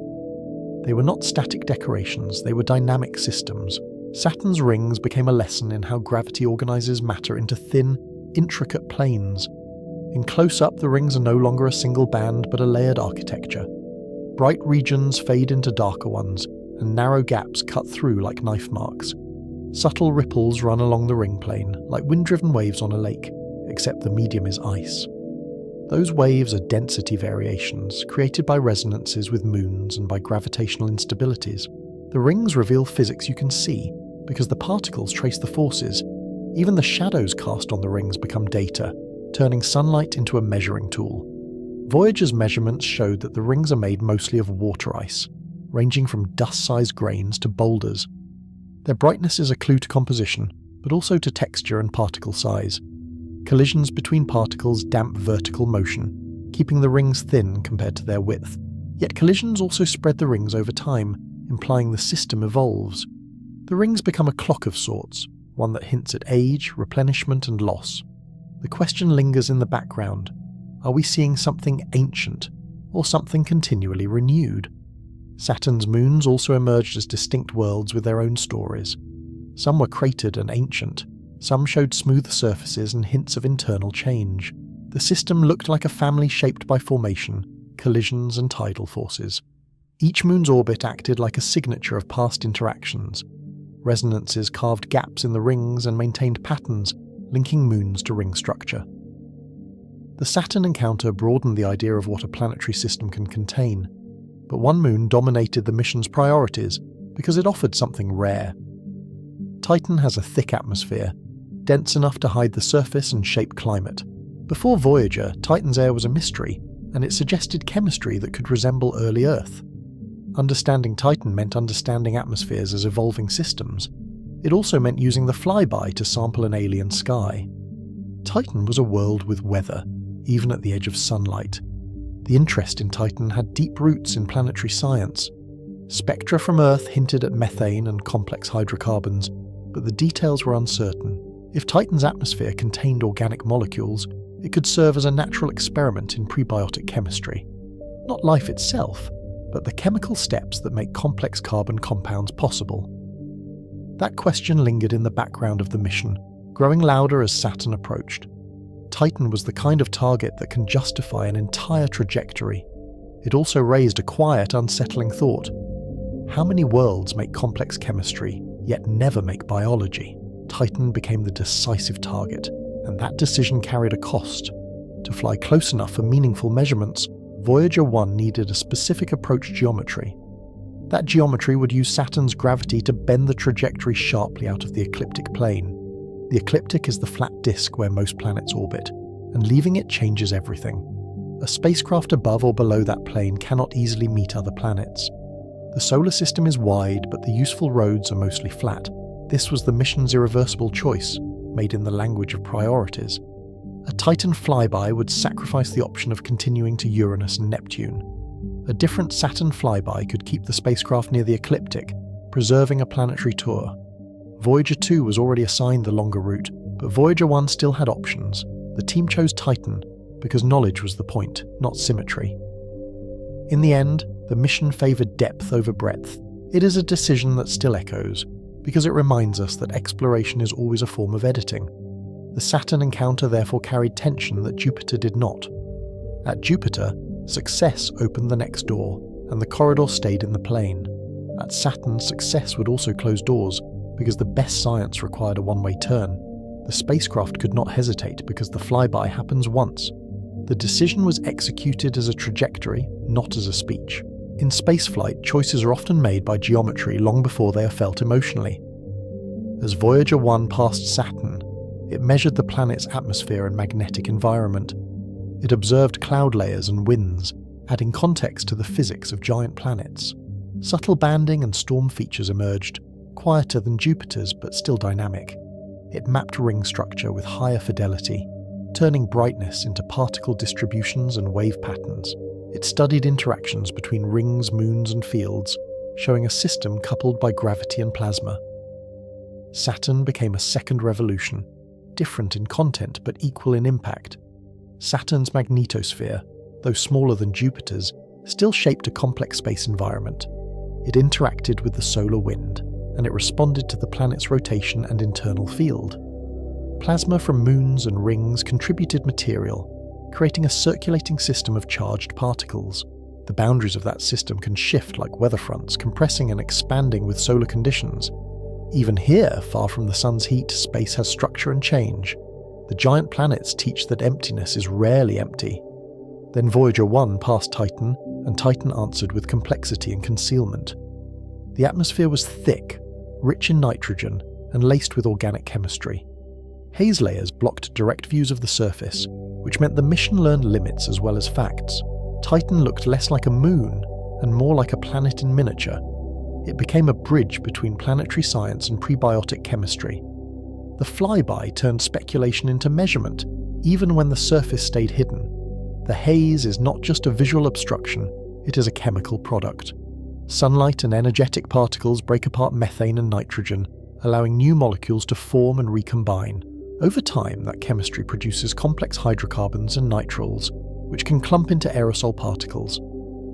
They were not static decorations, they were dynamic systems. Saturn's rings became a lesson in how gravity organizes matter into thin, intricate planes. In close-up, the rings are no longer a single band but a layered architecture. Bright regions fade into darker ones, and narrow gaps cut through like knife marks. Subtle ripples run along the ring plane, like wind-driven waves on a lake, except the medium is ice. Those waves are density variations, created by resonances with moons and by gravitational instabilities. The rings reveal physics you can see, because the particles trace the forces. Even the shadows cast on the rings become data, turning sunlight into a measuring tool. Voyager's measurements showed that the rings are made mostly of water ice, ranging from dust-sized grains to boulders. Their brightness is a clue to composition, but also to texture and particle size. Collisions between particles damp vertical motion, keeping the rings thin compared to their width. Yet collisions also spread the rings over time, implying the system evolves. The rings become a clock of sorts, one that hints at age, replenishment, and loss. The question lingers in the background. Are we seeing something ancient, or something continually renewed? Saturn's moons also emerged as distinct worlds with their own stories. Some were cratered and ancient, some showed smooth surfaces and hints of internal change. The system looked like a family shaped by formation, collisions, and tidal forces. Each moon's orbit acted like a signature of past interactions. Resonances carved gaps in the rings and maintained patterns, linking moons to ring structure. The Saturn encounter broadened the idea of what a planetary system can contain, but one moon dominated the mission's priorities because it offered something rare. Titan has a thick atmosphere, dense enough to hide the surface and shape climate. Before Voyager, Titan's air was a mystery, and it suggested chemistry that could resemble early Earth. Understanding Titan meant understanding atmospheres as evolving systems. It also meant using the flyby to sample an alien sky. Titan was a world with weather, even at the edge of sunlight. The interest in Titan had deep roots in planetary science. Spectra from Earth hinted at methane and complex hydrocarbons, but the details were uncertain. If Titan's atmosphere contained organic molecules, it could serve as a natural experiment in prebiotic chemistry. Not life itself, but the chemical steps that make complex carbon compounds possible. That question lingered in the background of the mission, growing louder as Saturn approached. Titan was the kind of target that can justify an entire trajectory. It also raised a quiet, unsettling thought. How many worlds make complex chemistry, yet never make biology? Titan became the decisive target, and that decision carried a cost. To fly close enough for meaningful measurements, Voyager 1 needed a specific approach geometry. That geometry would use Saturn's gravity to bend the trajectory sharply out of the ecliptic plane. The ecliptic is the flat disk where most planets orbit, and leaving it changes everything. A spacecraft above or below that plane cannot easily meet other planets. The solar system is wide, but the useful roads are mostly flat. This was the mission's irreversible choice, made in the language of priorities. A Titan flyby would sacrifice the option of continuing to Uranus and Neptune. A different Saturn flyby could keep the spacecraft near the ecliptic, preserving a planetary tour. Voyager 2 was already assigned the longer route, but Voyager 1 still had options. The team chose Titan because knowledge was the point, not symmetry. In the end, the mission favoured depth over breadth. It is a decision that still echoes, because it reminds us that exploration is always a form of editing. The Saturn encounter therefore carried tension that Jupiter did not. At Jupiter, success opened the next door, and the corridor stayed in the plane. At Saturn, success would also close doors, because the best science required a one-way turn. The spacecraft could not hesitate because the flyby happens once. The decision was executed as a trajectory, not as a speech. In spaceflight, choices are often made by geometry long before they are felt emotionally. As Voyager 1 passed Saturn, it measured the planet's atmosphere and magnetic environment. It observed cloud layers and winds, adding context to the physics of giant planets. Subtle banding and storm features emerged, quieter than Jupiter's but still dynamic. It mapped ring structure with higher fidelity, turning brightness into particle distributions and wave patterns. It studied interactions between rings, moons, and fields, showing a system coupled by gravity and plasma. Saturn became a second revolution, different in content but equal in impact. Saturn's magnetosphere, though smaller than Jupiter's, still shaped a complex space environment. It interacted with the solar wind, and it responded to the planet's rotation and internal field. Plasma from moons and rings contributed material, creating a circulating system of charged particles. The boundaries of that system can shift like weather fronts, compressing and expanding with solar conditions. Even here, far from the sun's heat, space has structure and change. The giant planets teach that emptiness is rarely empty. Then Voyager 1 passed Titan, and Titan answered with complexity and concealment. The atmosphere was thick, rich in nitrogen, and laced with organic chemistry. Haze layers blocked direct views of the surface, which meant the mission learned limits as well as facts. Titan looked less like a moon, and more like a planet in miniature. It became a bridge between planetary science and prebiotic chemistry. The flyby turned speculation into measurement, even when the surface stayed hidden. The haze is not just a visual obstruction, it is a chemical product. Sunlight and energetic particles break apart methane and nitrogen, allowing new molecules to form and recombine. Over time, that chemistry produces complex hydrocarbons and nitriles, which can clump into aerosol particles.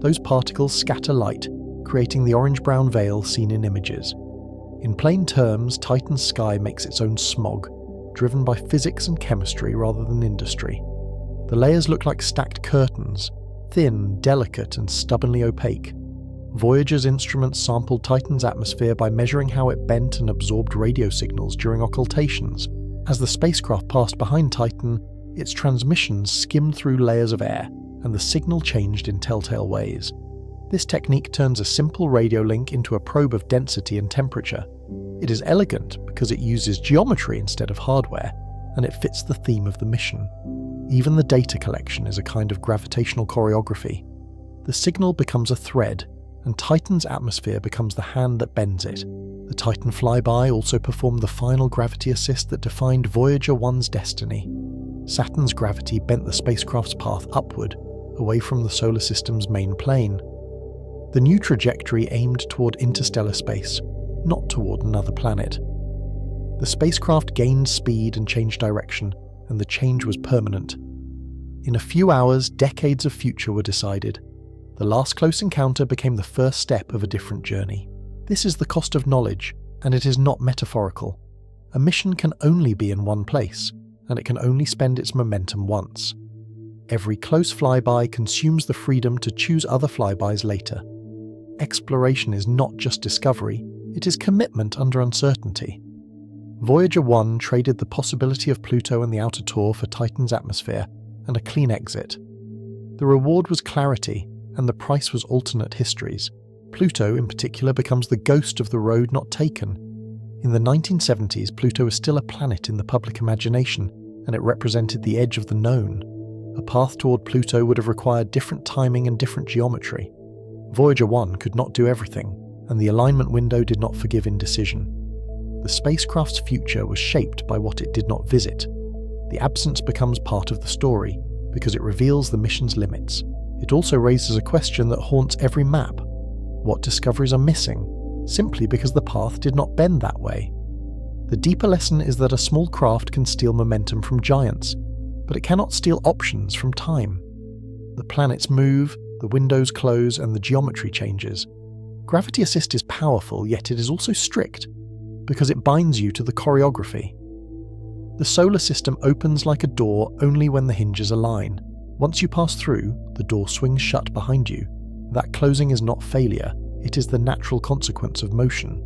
Those particles scatter light, creating the orange-brown veil seen in images. In plain terms, Titan's sky makes its own smog, driven by physics and chemistry rather than industry. The layers look like stacked curtains, thin, delicate, and stubbornly opaque. Voyager's instruments sampled Titan's atmosphere by measuring how it bent and absorbed radio signals during occultations. As the spacecraft passed behind Titan, its transmissions skimmed through layers of air, and the signal changed in telltale ways. This technique turns a simple radio link into a probe of density and temperature. It is elegant because it uses geometry instead of hardware, and it fits the theme of the mission. Even the data collection is a kind of gravitational choreography. The signal becomes a thread, and Titan's atmosphere becomes the hand that bends it. The Titan flyby also performed the final gravity assist that defined Voyager 1's destiny. Saturn's gravity bent the spacecraft's path upward, away from the solar system's main plane. The new trajectory aimed toward interstellar space, not toward another planet. The spacecraft gained speed and changed direction, and the change was permanent. In a few hours, decades of future were decided. The last close encounter became the first step of a different journey. This is the cost of knowledge, and it is not metaphorical. A mission can only be in one place, and it can only spend its momentum once. Every close flyby consumes the freedom to choose other flybys later. Exploration is not just discovery, it is commitment under uncertainty. Voyager 1 traded the possibility of Pluto and the outer Tor for Titan's atmosphere and a clean exit. The reward was clarity, and the price was alternate histories. Pluto, in particular, becomes the ghost of the road not taken. In the 1970s, Pluto was still a planet in the public imagination, and it represented the edge of the known. A path toward Pluto would have required different timing and different geometry. Voyager 1 could not do everything, and the alignment window did not forgive indecision. The spacecraft's future was shaped by what it did not visit. The absence becomes part of the story, because it reveals the mission's limits. It also raises a question that haunts every map. What discoveries are missing, simply because the path did not bend that way? The deeper lesson is that a small craft can steal momentum from giants, but it cannot steal options from time. The planets move, the windows close, and the geometry changes. Gravity assist is powerful, yet it is also strict. because it binds you to the choreography. The solar system opens like a door only when the hinges align. Once you pass through, the door swings shut behind you. That closing is not failure, it is the natural consequence of motion.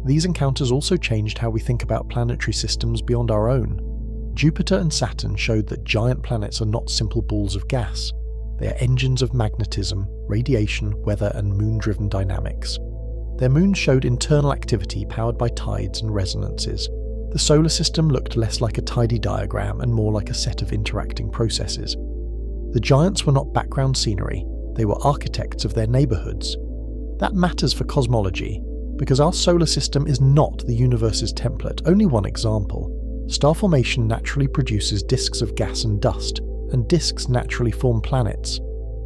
These encounters also changed how we think about planetary systems beyond our own. Jupiter and Saturn showed that giant planets are not simple balls of gas. They are engines of magnetism, radiation, weather, and moon-driven dynamics. Their moons showed internal activity powered by tides and resonances. The solar system looked less like a tidy diagram and more like a set of interacting processes. The giants were not background scenery, they were architects of their neighbourhoods. That matters for cosmology, because our solar system is not the universe's template. Only one example. Star formation naturally produces disks of gas and dust, and disks naturally form planets.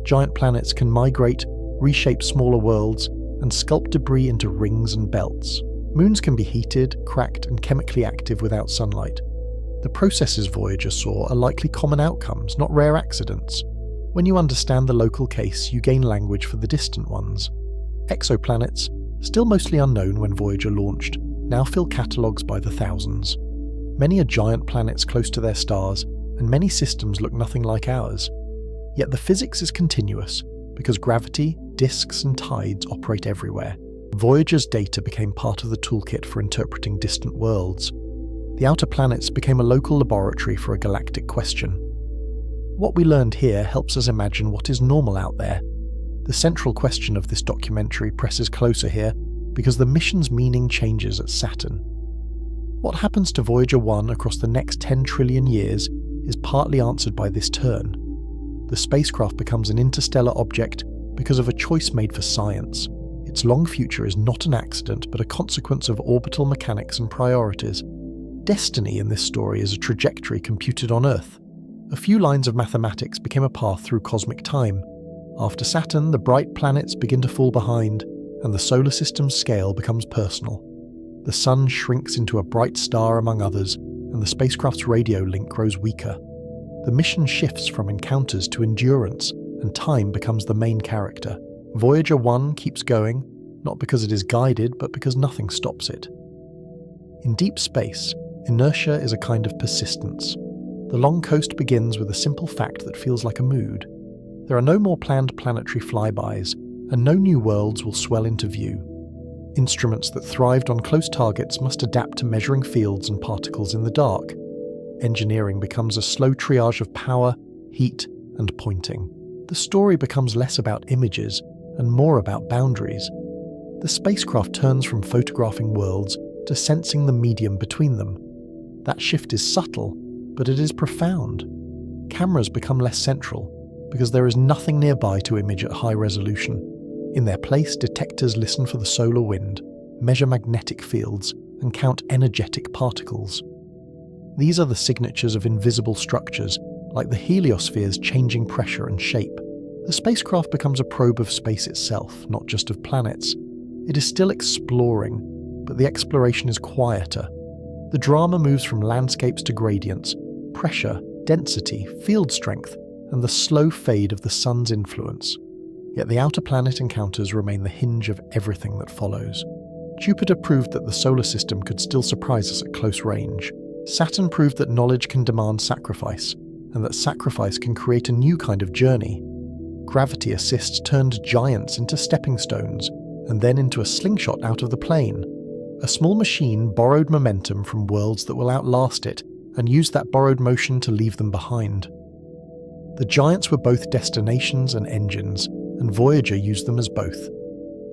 Giant planets can migrate, reshape smaller worlds, and sculpt debris into rings and belts. Moons can be heated, cracked, and chemically active without sunlight. The processes Voyager saw are likely common outcomes, not rare accidents. When you understand the local case, you gain language for the distant ones. Exoplanets, still mostly unknown when Voyager launched, now fill catalogues by the thousands. Many are giant planets close to their stars, and many systems look nothing like ours. Yet the physics is continuous, because gravity, disks, and tides operate everywhere. Voyager's data became part of the toolkit for interpreting distant worlds. The outer planets became a local laboratory for a galactic question. What we learned here helps us imagine what is normal out there. The central question of this documentary presses closer here because the mission's meaning changes at Saturn. What happens to Voyager 1 across the next 10 trillion years is partly answered by this turn. The spacecraft becomes an interstellar object because of a choice made for science. Its long future is not an accident but a consequence of orbital mechanics and priorities. Destiny in this story is a trajectory computed on Earth. A few lines of mathematics became a path through cosmic time. After Saturn, the bright planets begin to fall behind, and the solar system's scale becomes personal. The sun shrinks into a bright star among others, and the spacecraft's radio link grows weaker. The mission shifts from encounters to endurance, and time becomes the main character. Voyager 1 keeps going, not because it is guided, but because nothing stops it. In deep space, inertia is a kind of persistence. The long coast begins with a simple fact that feels like a mood. There are no more planned planetary flybys, and no new worlds will swell into view. Instruments that thrived on close targets must adapt to measuring fields and particles in the dark. Engineering becomes a slow triage of power, heat, and pointing. The story becomes less about images and more about boundaries. The spacecraft turns from photographing worlds to sensing the medium between them. That shift is subtle, but it is profound. Cameras become less central, because there is nothing nearby to image at high resolution. In their place, detectors listen for the solar wind, measure magnetic fields, and count energetic particles. These are the signatures of invisible structures, like the heliosphere's changing pressure and shape. The spacecraft becomes a probe of space itself, not just of planets. It is still exploring, but the exploration is quieter. The drama moves from landscapes to gradients, pressure, density, field strength, and the slow fade of the sun's influence. Yet the outer planet encounters remain the hinge of everything that follows. Jupiter proved that the solar system could still surprise us at close range. Saturn proved that knowledge can demand sacrifice, and that sacrifice can create a new kind of journey. Gravity assists turned giants into stepping stones, and then into a slingshot out of the plane. A small machine borrowed momentum from worlds that will outlast it, and used that borrowed motion to leave them behind. The giants were both destinations and engines, and Voyager used them as both.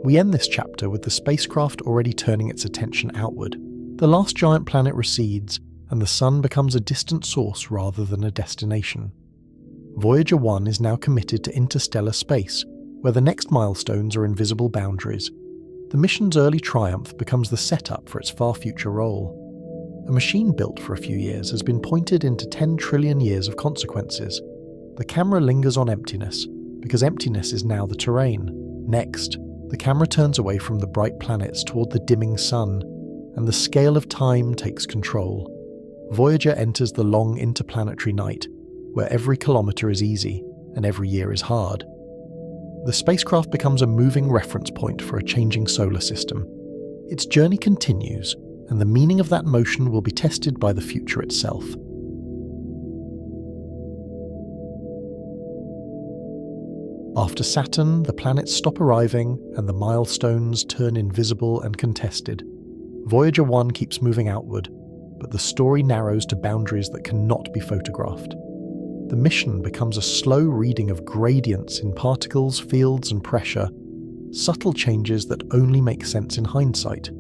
We end this chapter with the spacecraft already turning its attention outward. The last giant planet recedes, and the sun becomes a distant source rather than a destination. Voyager 1 is now committed to interstellar space, where the next milestones are invisible boundaries. The mission's early triumph becomes the setup for its far future role. A machine built for a few years has been pointed into 10 trillion years of consequences. The camera lingers on emptiness, because emptiness is now the terrain. Next, the camera turns away from the bright planets toward the dimming sun, and the scale of time takes control. Voyager enters the long interplanetary night, where every kilometer is easy and every year is hard. The spacecraft becomes a moving reference point for a changing solar system. Its journey continues, and the meaning of that motion will be tested by the future itself. After Saturn, the planets stop arriving and the milestones turn invisible and contested. Voyager 1 keeps moving outward, but the story narrows to boundaries that cannot be photographed. The mission becomes a slow reading of gradients in particles, fields, and pressure, subtle changes that only make sense in hindsight.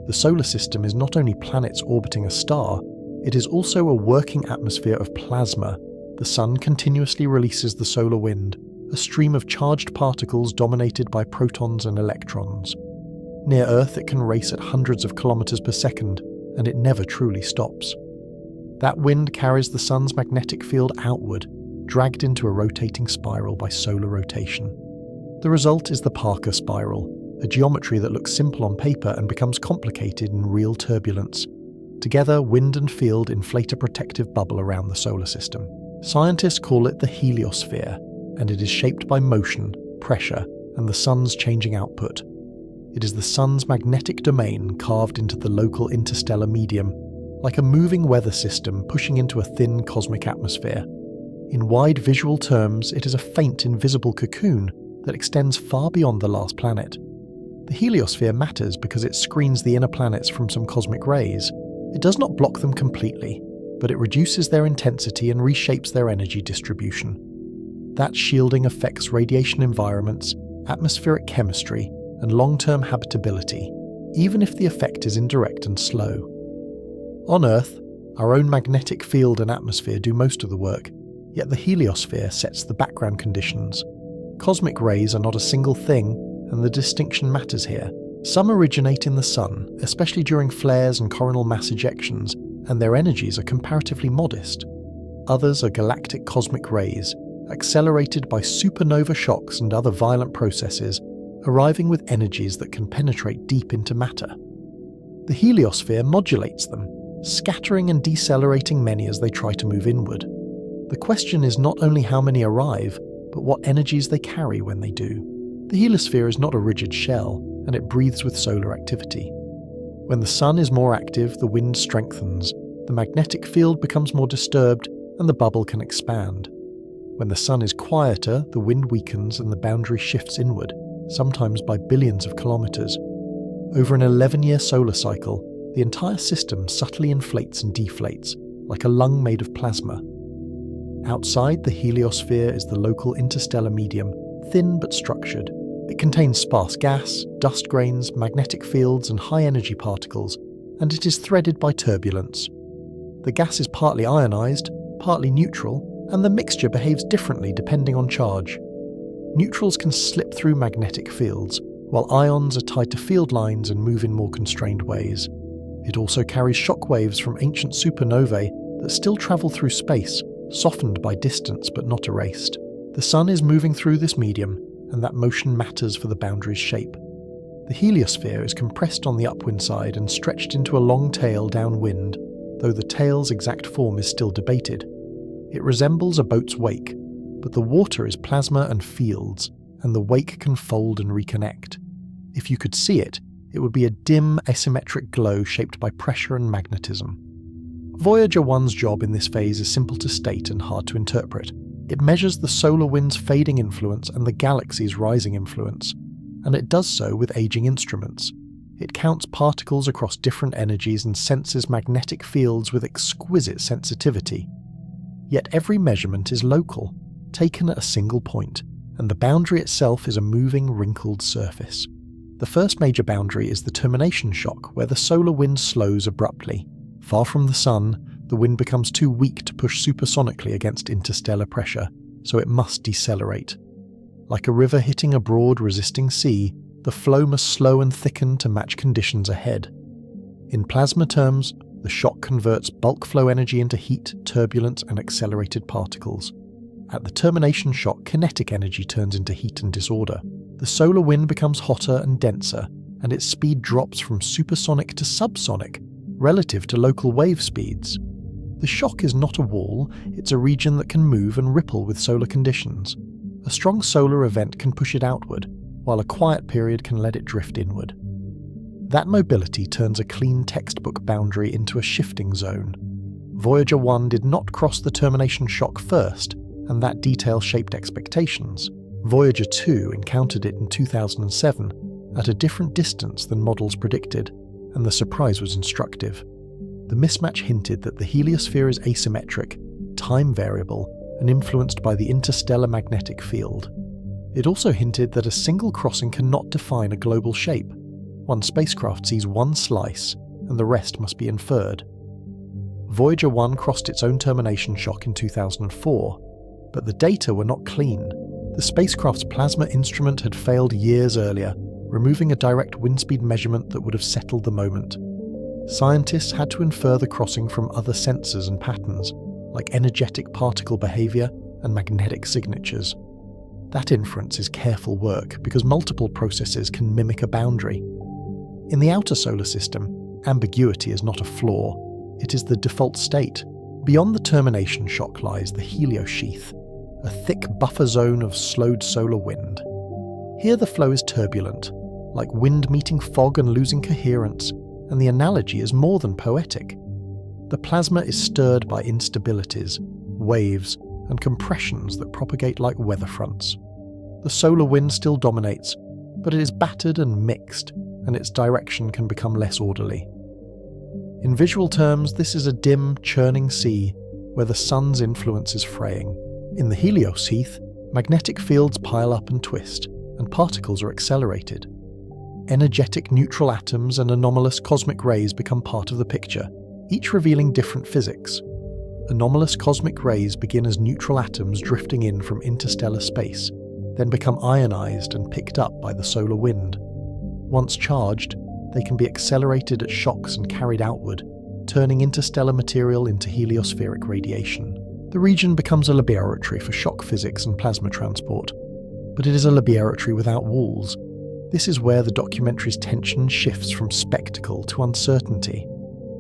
The solar system is not only planets orbiting a star, it is also a working atmosphere of plasma. The sun continuously releases the solar wind, a stream of charged particles dominated by protons and electrons. Near Earth, it can race at hundreds of kilometers per second, and it never truly stops. That wind carries the sun's magnetic field outward, dragged into a rotating spiral by solar rotation. The result is the Parker spiral, a geometry that looks simple on paper and becomes complicated in real turbulence. Together, wind and field inflate a protective bubble around the solar system. Scientists call it the heliosphere, and it is shaped by motion, pressure, and the sun's changing output. It is the sun's magnetic domain carved into the local interstellar medium, like a moving weather system pushing into a thin cosmic atmosphere. In wide visual terms, it is a faint invisible cocoon that extends far beyond the last planet. The heliosphere matters because it screens the inner planets from some cosmic rays. It does not block them completely, but it reduces their intensity and reshapes their energy distribution. That shielding affects radiation environments, atmospheric chemistry, and long-term habitability, even if the effect is indirect and slow. On Earth, our own magnetic field and atmosphere do most of the work, yet the heliosphere sets the background conditions. Cosmic rays are not a single thing, and the distinction matters here. Some originate in the sun, especially during flares and coronal mass ejections, and their energies are comparatively modest. Others are galactic cosmic rays, accelerated by supernova shocks and other violent processes, arriving with energies that can penetrate deep into matter. The heliosphere modulates them, scattering and decelerating many as they try to move inward. The question is not only how many arrive, but what energies they carry when they do. The heliosphere is not a rigid shell, and it breathes with solar activity. When the sun is more active, the wind strengthens, the magnetic field becomes more disturbed, and the bubble can expand. When the sun is quieter, the wind weakens and the boundary shifts inward, sometimes by billions of kilometers. Over an 11-year solar cycle, the entire system subtly inflates and deflates, like a lung made of plasma. Outside, the heliosphere is the local interstellar medium, thin but structured. It contains sparse gas, dust grains, magnetic fields, and high-energy particles, and it is threaded by turbulence. The gas is partly ionized, partly neutral, and the mixture behaves differently depending on charge. Neutrals can slip through magnetic fields, while ions are tied to field lines and move in more constrained ways. It also carries shock waves from ancient supernovae that still travel through space, softened by distance but not erased. The sun is moving through this medium, and that motion matters for the boundary's shape. The heliosphere is compressed on the upwind side and stretched into a long tail downwind, though the tail's exact form is still debated. It resembles a boat's wake, but the water is plasma and fields, and the wake can fold and reconnect. If you could see it, it would be a dim, asymmetric glow shaped by pressure and magnetism. Voyager 1's job in this phase is simple to state and hard to interpret. It measures the solar wind's fading influence and the galaxy's rising influence, and it does so with aging instruments. It counts particles across different energies and senses magnetic fields with exquisite sensitivity. Yet every measurement is local, taken at a single point, and the boundary itself is a moving, wrinkled surface. The first major boundary is the termination shock, where the solar wind slows abruptly. Far from the sun, the wind becomes too weak to push supersonically against interstellar pressure, so it must decelerate. Like a river hitting a broad, resisting sea, the flow must slow and thicken to match conditions ahead. In plasma terms, the shock converts bulk flow energy into heat, turbulence, and accelerated particles. At the termination shock, kinetic energy turns into heat and disorder. The solar wind becomes hotter and denser, and its speed drops from supersonic to subsonic, relative to local wave speeds. The shock is not a wall, it's a region that can move and ripple with solar conditions. A strong solar event can push it outward, while a quiet period can let it drift inward. That mobility turns a clean textbook boundary into a shifting zone. Voyager 1 did not cross the termination shock first, and that detail shaped expectations. Voyager 2 encountered it in 2007, at a different distance than models predicted, and the surprise was instructive. The mismatch hinted that the heliosphere is asymmetric, time variable, and influenced by the interstellar magnetic field. It also hinted that a single crossing cannot define a global shape. One spacecraft sees one slice, and the rest must be inferred. Voyager 1 crossed its own termination shock in 2004, but the data were not clean. The spacecraft's plasma instrument had failed years earlier, removing a direct wind speed measurement that would have settled the moment. Scientists had to infer the crossing from other sensors and patterns, like energetic particle behavior and magnetic signatures. That inference is careful work because multiple processes can mimic a boundary. In the outer solar system, ambiguity is not a flaw, it is the default state. Beyond the termination shock lies the heliosheath, a thick buffer zone of slowed solar wind. Here the flow is turbulent, like wind meeting fog and losing coherence, and the analogy is more than poetic. The plasma is stirred by instabilities, waves, and compressions that propagate like weather fronts. The solar wind still dominates, but it is battered and mixed, and its direction can become less orderly. In visual terms, this is a dim, churning sea where the sun's influence is fraying. In the heliosheath, magnetic fields pile up and twist, and particles are accelerated. Energetic neutral atoms and anomalous cosmic rays become part of the picture, each revealing different physics. Anomalous cosmic rays begin as neutral atoms drifting in from interstellar space, then become ionized and picked up by the solar wind. Once charged, they can be accelerated at shocks and carried outward, turning interstellar material into heliospheric radiation. The region becomes a laboratory for shock physics and plasma transport, but it is a laboratory without walls. This is where the documentary's tension shifts from spectacle to uncertainty.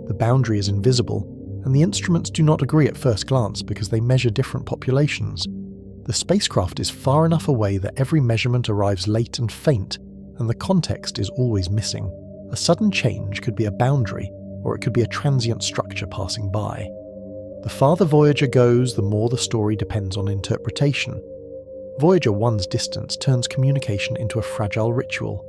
The boundary is invisible, and the instruments do not agree at first glance because they measure different populations. The spacecraft is far enough away that every measurement arrives late and faint, and the context is always missing. A sudden change could be a boundary, or it could be a transient structure passing by. The farther Voyager goes, the more the story depends on interpretation. Voyager 1's distance turns communication into a fragile ritual.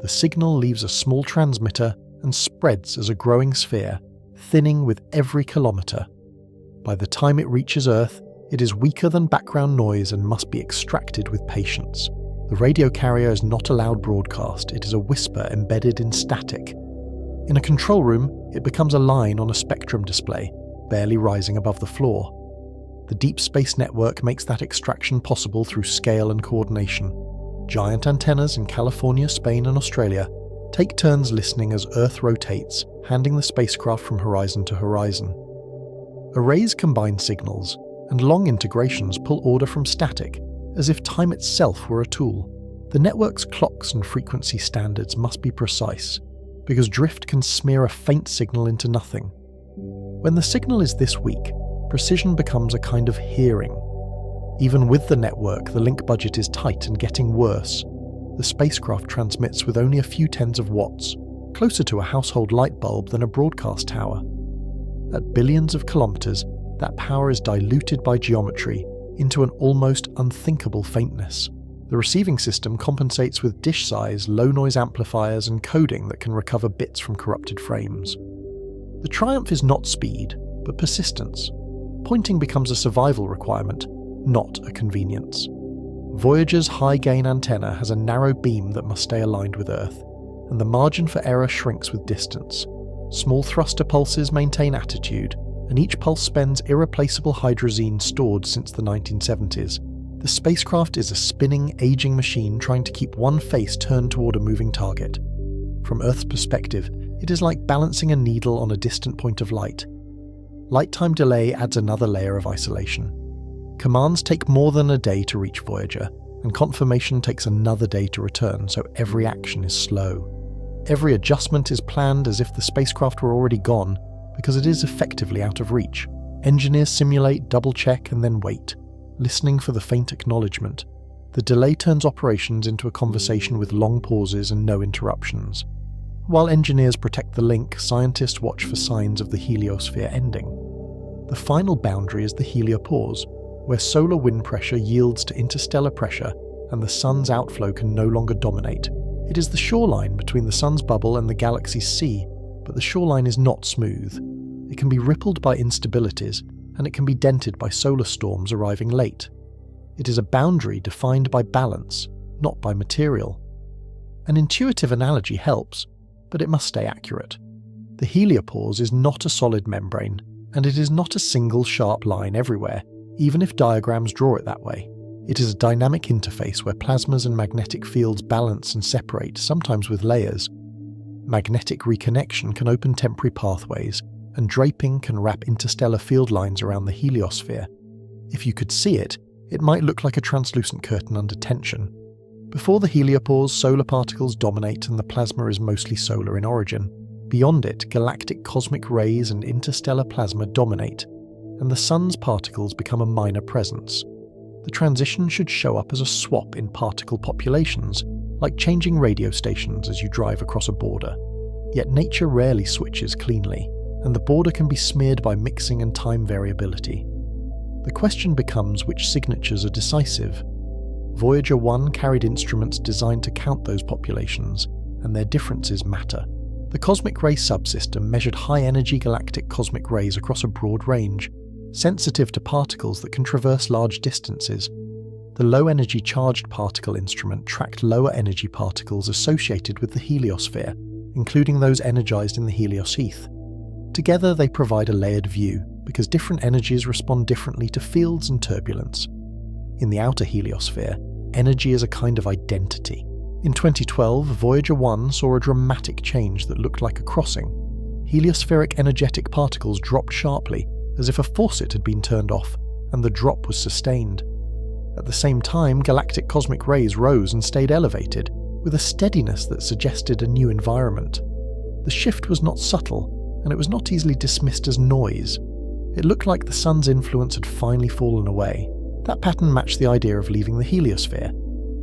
The signal leaves a small transmitter and spreads as a growing sphere, thinning with every kilometre. By the time it reaches Earth, it is weaker than background noise and must be extracted with patience. The radio carrier is not a loud broadcast, it is a whisper embedded in static. In a control room, it becomes a line on a spectrum display, barely rising above the floor. The Deep Space Network makes that extraction possible through scale and coordination. Giant antennas in California, Spain and Australia take turns listening as Earth rotates, handing the spacecraft from horizon to horizon. Arrays combine signals, and long integrations pull order from static, as if time itself were a tool. The network's clocks and frequency standards must be precise, because drift can smear a faint signal into nothing. When the signal is this weak, precision becomes a kind of hearing. Even with the network, the link budget is tight and getting worse. The spacecraft transmits with only a few tens of watts, closer to a household light bulb than a broadcast tower. At billions of kilometers, that power is diluted by geometry into an almost unthinkable faintness. The receiving system compensates with dish-size, low-noise amplifiers and coding that can recover bits from corrupted frames. The triumph is not speed, but persistence. Pointing becomes a survival requirement, not a convenience. Voyager's high-gain antenna has a narrow beam that must stay aligned with Earth, and the margin for error shrinks with distance. Small thruster pulses maintain attitude, and each pulse spends irreplaceable hydrazine stored since the 1970s. The spacecraft is a spinning, aging machine trying to keep one face turned toward a moving target. From Earth's perspective, it is like balancing a needle on a distant point of light. Light time delay adds another layer of isolation. Commands take more than a day to reach Voyager, and confirmation takes another day to return, so every action is slow. Every adjustment is planned as if the spacecraft were already gone, because it is effectively out of reach. Engineers simulate, double-check, and then wait, listening for the faint acknowledgement. The delay turns operations into a conversation with long pauses and no interruptions. While engineers protect the link, scientists watch for signs of the heliosphere ending. The final boundary is the heliopause, where solar wind pressure yields to interstellar pressure and the sun's outflow can no longer dominate. It is the shoreline between the sun's bubble and the galaxy's sea, but the shoreline is not smooth. It can be rippled by instabilities, and it can be dented by solar storms arriving late. It is a boundary defined by balance, not by material. An intuitive analogy helps, but it must stay accurate. The heliopause is not a solid membrane, and it is not a single sharp line everywhere, even if diagrams draw it that way. It is a dynamic interface where plasmas and magnetic fields balance and separate, sometimes with layers. Magnetic reconnection can open temporary pathways, and draping can wrap interstellar field lines around the heliosphere. If you could see it, it might look like a translucent curtain under tension. Before the heliopause, solar particles dominate and the plasma is mostly solar in origin. Beyond it, galactic cosmic rays and interstellar plasma dominate, and the sun's particles become a minor presence. The transition should show up as a swap in particle populations, like changing radio stations as you drive across a border. Yet nature rarely switches cleanly, and the border can be smeared by mixing and time variability. The question becomes which signatures are decisive. Voyager 1 carried instruments designed to count those populations, and their differences matter. The cosmic ray subsystem measured high-energy galactic cosmic rays across a broad range, sensitive to particles that can traverse large distances. The low-energy charged particle instrument tracked lower-energy particles associated with the heliosphere, including those energized in the helios heath. Together they provide a layered view, because different energies respond differently to fields and turbulence. In the outer heliosphere, energy is a kind of identity. In 2012, Voyager 1 saw a dramatic change that looked like a crossing. Heliospheric energetic particles dropped sharply, as if a faucet had been turned off, and the drop was sustained. At the same time, galactic cosmic rays rose and stayed elevated, with a steadiness that suggested a new environment. The shift was not subtle, and it was not easily dismissed as noise. It looked like the sun's influence had finally fallen away. That pattern matched the idea of leaving the heliosphere,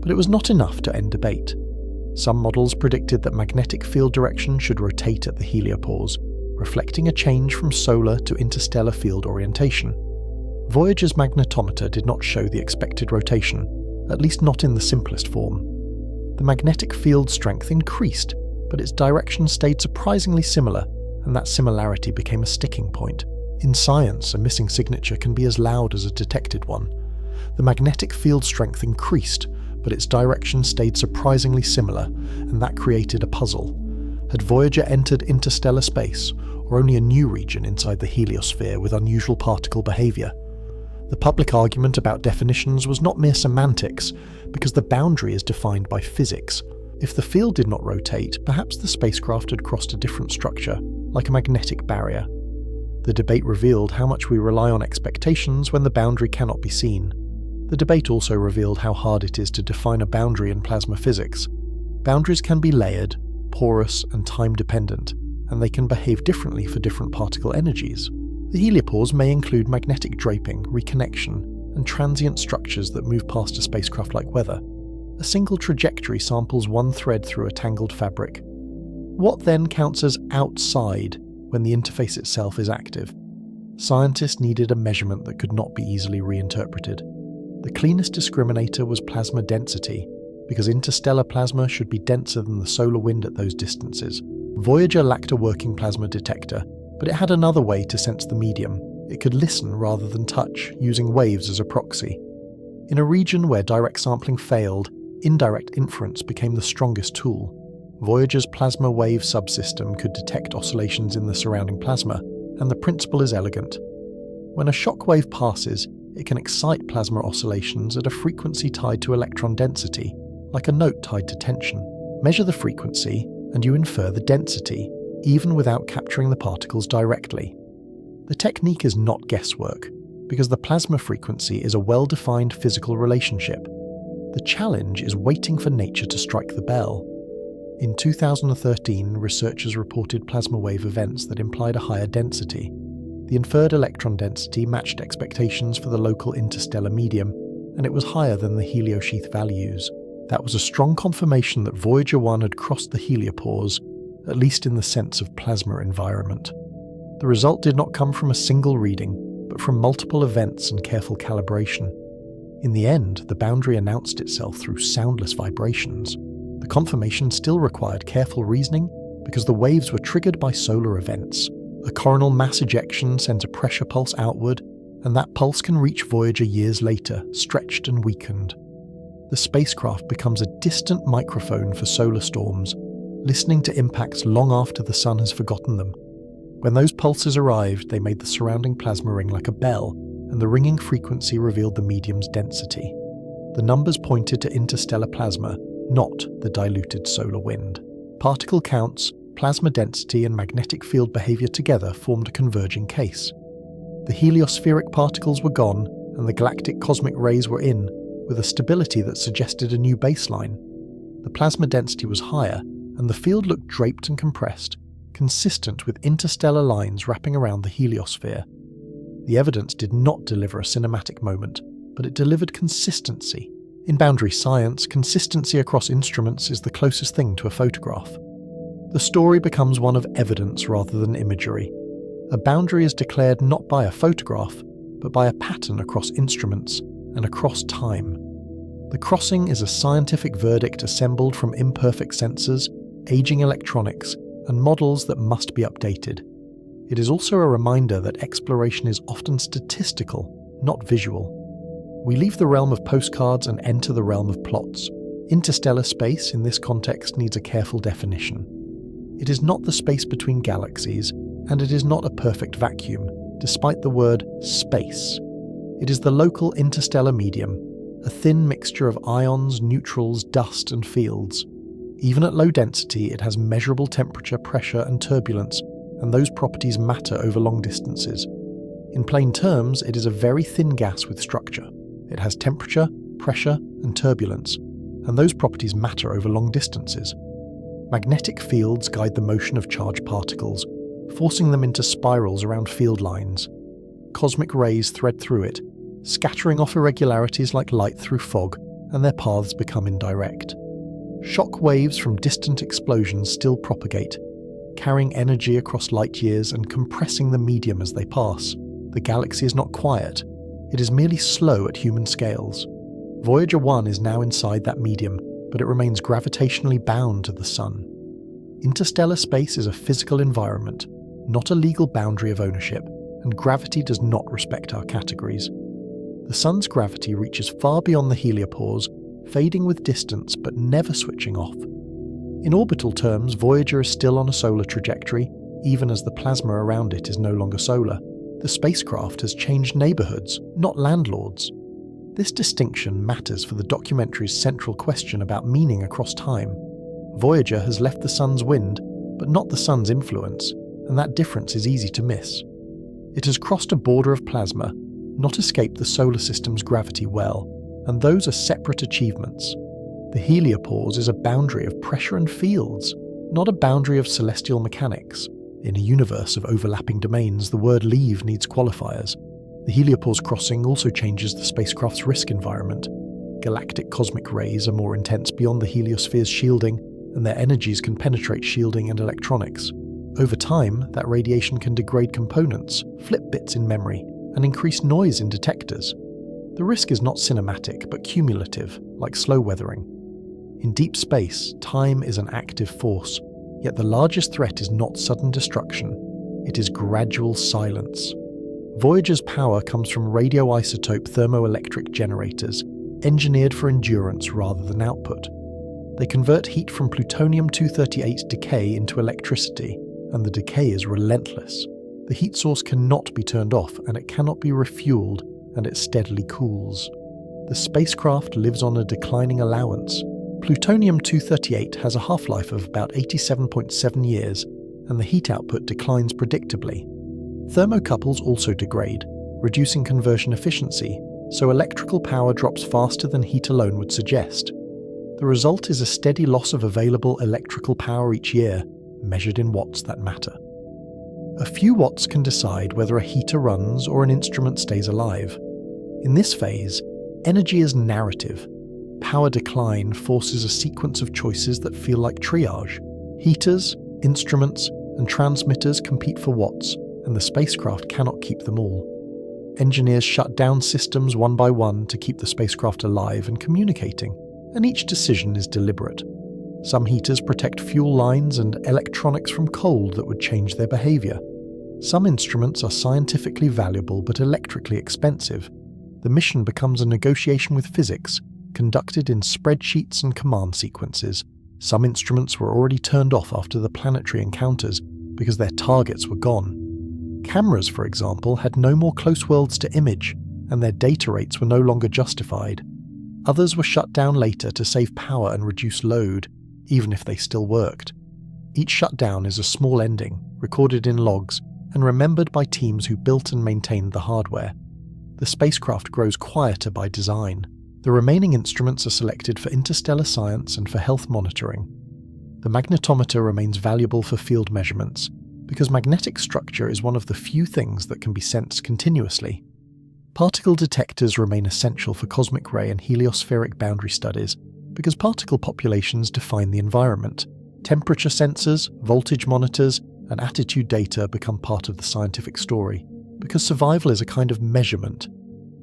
but it was not enough to end debate. Some models predicted that magnetic field direction should rotate at the heliopause, reflecting a change from solar to interstellar field orientation. Voyager's magnetometer did not show the expected rotation, at least not in the simplest form. The magnetic field strength increased, but its direction stayed surprisingly similar, and that similarity became a sticking point. In science, a missing signature can be as loud as a detected one. The magnetic field strength increased, but its direction stayed surprisingly similar, and that created a puzzle. Had Voyager entered interstellar space, or only a new region inside the heliosphere with unusual particle behavior? The public argument about definitions was not mere semantics, because the boundary is defined by physics. If the field did not rotate, perhaps the spacecraft had crossed a different structure, like a magnetic barrier. The debate revealed how much we rely on expectations when the boundary cannot be seen. The debate also revealed how hard it is to define a boundary in plasma physics. Boundaries can be layered, porous, and time-dependent, and they can behave differently for different particle energies. The heliopause may include magnetic draping, reconnection, and transient structures that move past a spacecraft like weather. A single trajectory samples one thread through a tangled fabric. What then counts as outside when the interface itself is active? Scientists needed a measurement that could not be easily reinterpreted. The cleanest discriminator was plasma density, because interstellar plasma should be denser than the solar wind at those distances. Voyager lacked a working plasma detector, but it had another way to sense the medium. It could listen rather than touch, using waves as a proxy. In a region where direct sampling failed, indirect inference became the strongest tool. Voyager's plasma wave subsystem could detect oscillations in the surrounding plasma, and the principle is elegant. When a shock wave passes, it can excite plasma oscillations at a frequency tied to electron density, like a note tied to tension. Measure the frequency, and you infer the density, even without capturing the particles directly. The technique is not guesswork, because the plasma frequency is a well-defined physical relationship. The challenge is waiting for nature to strike the bell. In 2013, researchers reported plasma wave events that implied a higher density. The inferred electron density matched expectations for the local interstellar medium, and it was higher than the heliosheath values. That was a strong confirmation that Voyager 1 had crossed the heliopause, at least in the sense of plasma environment. The result did not come from a single reading, but from multiple events and careful calibration. In the end, the boundary announced itself through soundless vibrations. The confirmation still required careful reasoning because the waves were triggered by solar events. A coronal mass ejection sends a pressure pulse outward, and that pulse can reach Voyager years later, stretched and weakened. The spacecraft becomes a distant microphone for solar storms, listening to impacts long after the sun has forgotten them. When those pulses arrived, they made the surrounding plasma ring like a bell, and the ringing frequency revealed the medium's density. The numbers pointed to interstellar plasma, not the diluted solar wind. Particle counts, plasma density and magnetic field behavior together formed a converging case. The heliospheric particles were gone, and the galactic cosmic rays were in, with a stability that suggested a new baseline. The plasma density was higher, and the field looked draped and compressed, consistent with interstellar lines wrapping around the heliosphere. The evidence did not deliver a cinematic moment, but it delivered consistency. In boundary science, consistency across instruments is the closest thing to a photograph. The story becomes one of evidence rather than imagery. A boundary is declared not by a photograph, but by a pattern across instruments and across time. The crossing is a scientific verdict assembled from imperfect sensors, aging electronics, and models that must be updated. It is also a reminder that exploration is often statistical, not visual. We leave the realm of postcards and enter the realm of plots. Interstellar space, in this context, needs a careful definition. It is not the space between galaxies, and it is not a perfect vacuum, despite the word space. It is the local interstellar medium, a thin mixture of ions, neutrals, dust, and fields. Even at low density, it has measurable temperature, pressure, and turbulence, and those properties matter over long distances. In plain terms, it is a very thin gas with structure. It has temperature, pressure, and turbulence, and those properties matter over long distances. Magnetic fields guide the motion of charged particles, forcing them into spirals around field lines. Cosmic rays thread through it, scattering off irregularities like light through fog, and their paths become indirect. Shock waves from distant explosions still propagate, carrying energy across light years and compressing the medium as they pass. The galaxy is not quiet, it is merely slow at human scales. Voyager 1 is now inside that medium, but it remains gravitationally bound to the Sun. Interstellar space is a physical environment, not a legal boundary of ownership, and gravity does not respect our categories. The Sun's gravity reaches far beyond the heliopause, fading with distance but never switching off. In orbital terms, Voyager is still on a solar trajectory, even as the plasma around it is no longer solar. The spacecraft has changed neighbourhoods, not landlords. This distinction matters for the documentary's central question about meaning across time. Voyager has left the Sun's wind, but not the Sun's influence, and that difference is easy to miss. It has crossed a border of plasma, not escaped the solar system's gravity well, and those are separate achievements. The heliopause is a boundary of pressure and fields, not a boundary of celestial mechanics. In a universe of overlapping domains, the word leave needs qualifiers. The heliopause crossing also changes the spacecraft's risk environment. Galactic cosmic rays are more intense beyond the heliosphere's shielding, and their energies can penetrate shielding and electronics. Over time, that radiation can degrade components, flip bits in memory, and increase noise in detectors. The risk is not cinematic, but cumulative, like slow weathering. In deep space, time is an active force, yet the largest threat is not sudden destruction, it is gradual silence. Voyager's power comes from radioisotope thermoelectric generators, engineered for endurance rather than output. They convert heat from plutonium-238's decay into electricity, and the decay is relentless. The heat source cannot be turned off, and it cannot be refueled, and it steadily cools. The spacecraft lives on a declining allowance. Plutonium-238 has a half-life of about 87.7 years, and the heat output declines predictably. Thermocouples also degrade, reducing conversion efficiency, so electrical power drops faster than heat alone would suggest. The result is a steady loss of available electrical power each year, measured in watts that matter. A few watts can decide whether a heater runs or an instrument stays alive. In this phase, energy is narrative. Power decline forces a sequence of choices that feel like triage. Heaters, Instruments and transmitters compete for watts, and the spacecraft cannot keep them all. Engineers shut down systems one by one to keep the spacecraft alive and communicating, and each decision is deliberate. Some heaters protect fuel lines and electronics from cold that would change their behavior. Some instruments are scientifically valuable but electrically expensive. The mission becomes a negotiation with physics, conducted in spreadsheets and command sequences. Some instruments were already turned off after the planetary encounters because their targets were gone. Cameras, for example, had no more close worlds to image, and their data rates were no longer justified. Others were shut down later to save power and reduce load, even if they still worked. Each shutdown is a small ending, recorded in logs, and remembered by teams who built and maintained the hardware. The spacecraft grows quieter by design. The remaining instruments are selected for interstellar science and for health monitoring. The magnetometer remains valuable for field measurements, because magnetic structure is one of the few things that can be sensed continuously. Particle detectors remain essential for cosmic ray and heliospheric boundary studies, because particle populations define the environment. Temperature sensors, voltage monitors, and attitude data become part of the scientific story, because survival is a kind of measurement.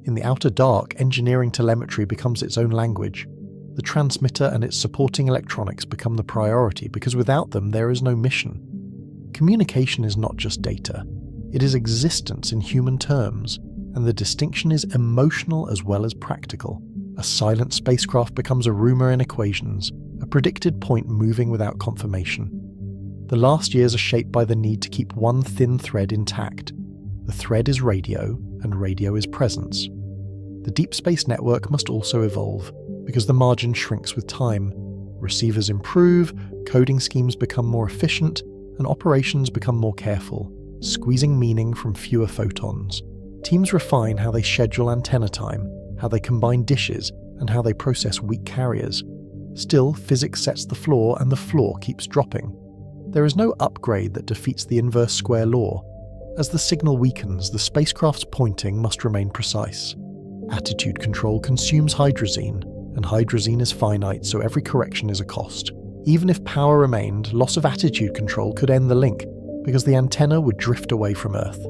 In the outer dark, engineering telemetry becomes its own language. The transmitter and its supporting electronics become the priority because without them there is no mission. Communication is not just data. It is existence in human terms, and the distinction is emotional as well as practical. A silent spacecraft becomes a rumor in equations, a predicted point moving without confirmation. The last years are shaped by the need to keep one thin thread intact. The thread is radio, and radio is presence. The deep space network must also evolve, because the margin shrinks with time. Receivers improve, coding schemes become more efficient, and operations become more careful, squeezing meaning from fewer photons. Teams refine how they schedule antenna time, how they combine dishes, and how they process weak carriers. Still, physics sets the floor, and the floor keeps dropping. There is no upgrade that defeats the inverse square law. As the signal weakens, the spacecraft's pointing must remain precise. Attitude control consumes hydrazine, and hydrazine is finite, so every correction is a cost. Even if power remained, loss of attitude control could end the link, because the antenna would drift away from Earth.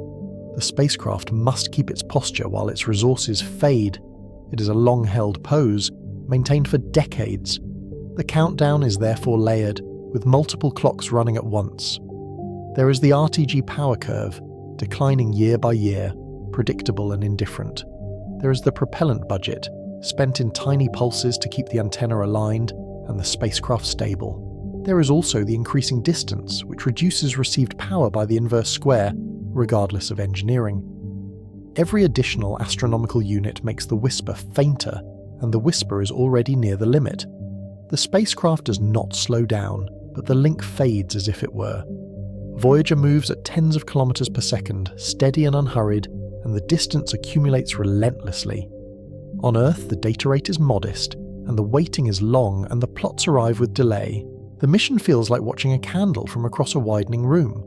The spacecraft must keep its posture while its resources fade. It is a long-held pose, maintained for decades. The countdown is therefore layered, with multiple clocks running at once. There is the RTG power curve, declining year by year, predictable and indifferent. There is the propellant budget, spent in tiny pulses to keep the antenna aligned and the spacecraft stable. There is also the increasing distance, which reduces received power by the inverse square, regardless of engineering. Every additional astronomical unit makes the whisper fainter, and the whisper is already near the limit. The spacecraft does not slow down, but the link fades as if it were. Voyager moves at tens of kilometers per second, steady and unhurried, and the distance accumulates relentlessly. On Earth, the data rate is modest, and the waiting is long, and the plots arrive with delay. The mission feels like watching a candle from across a widening room.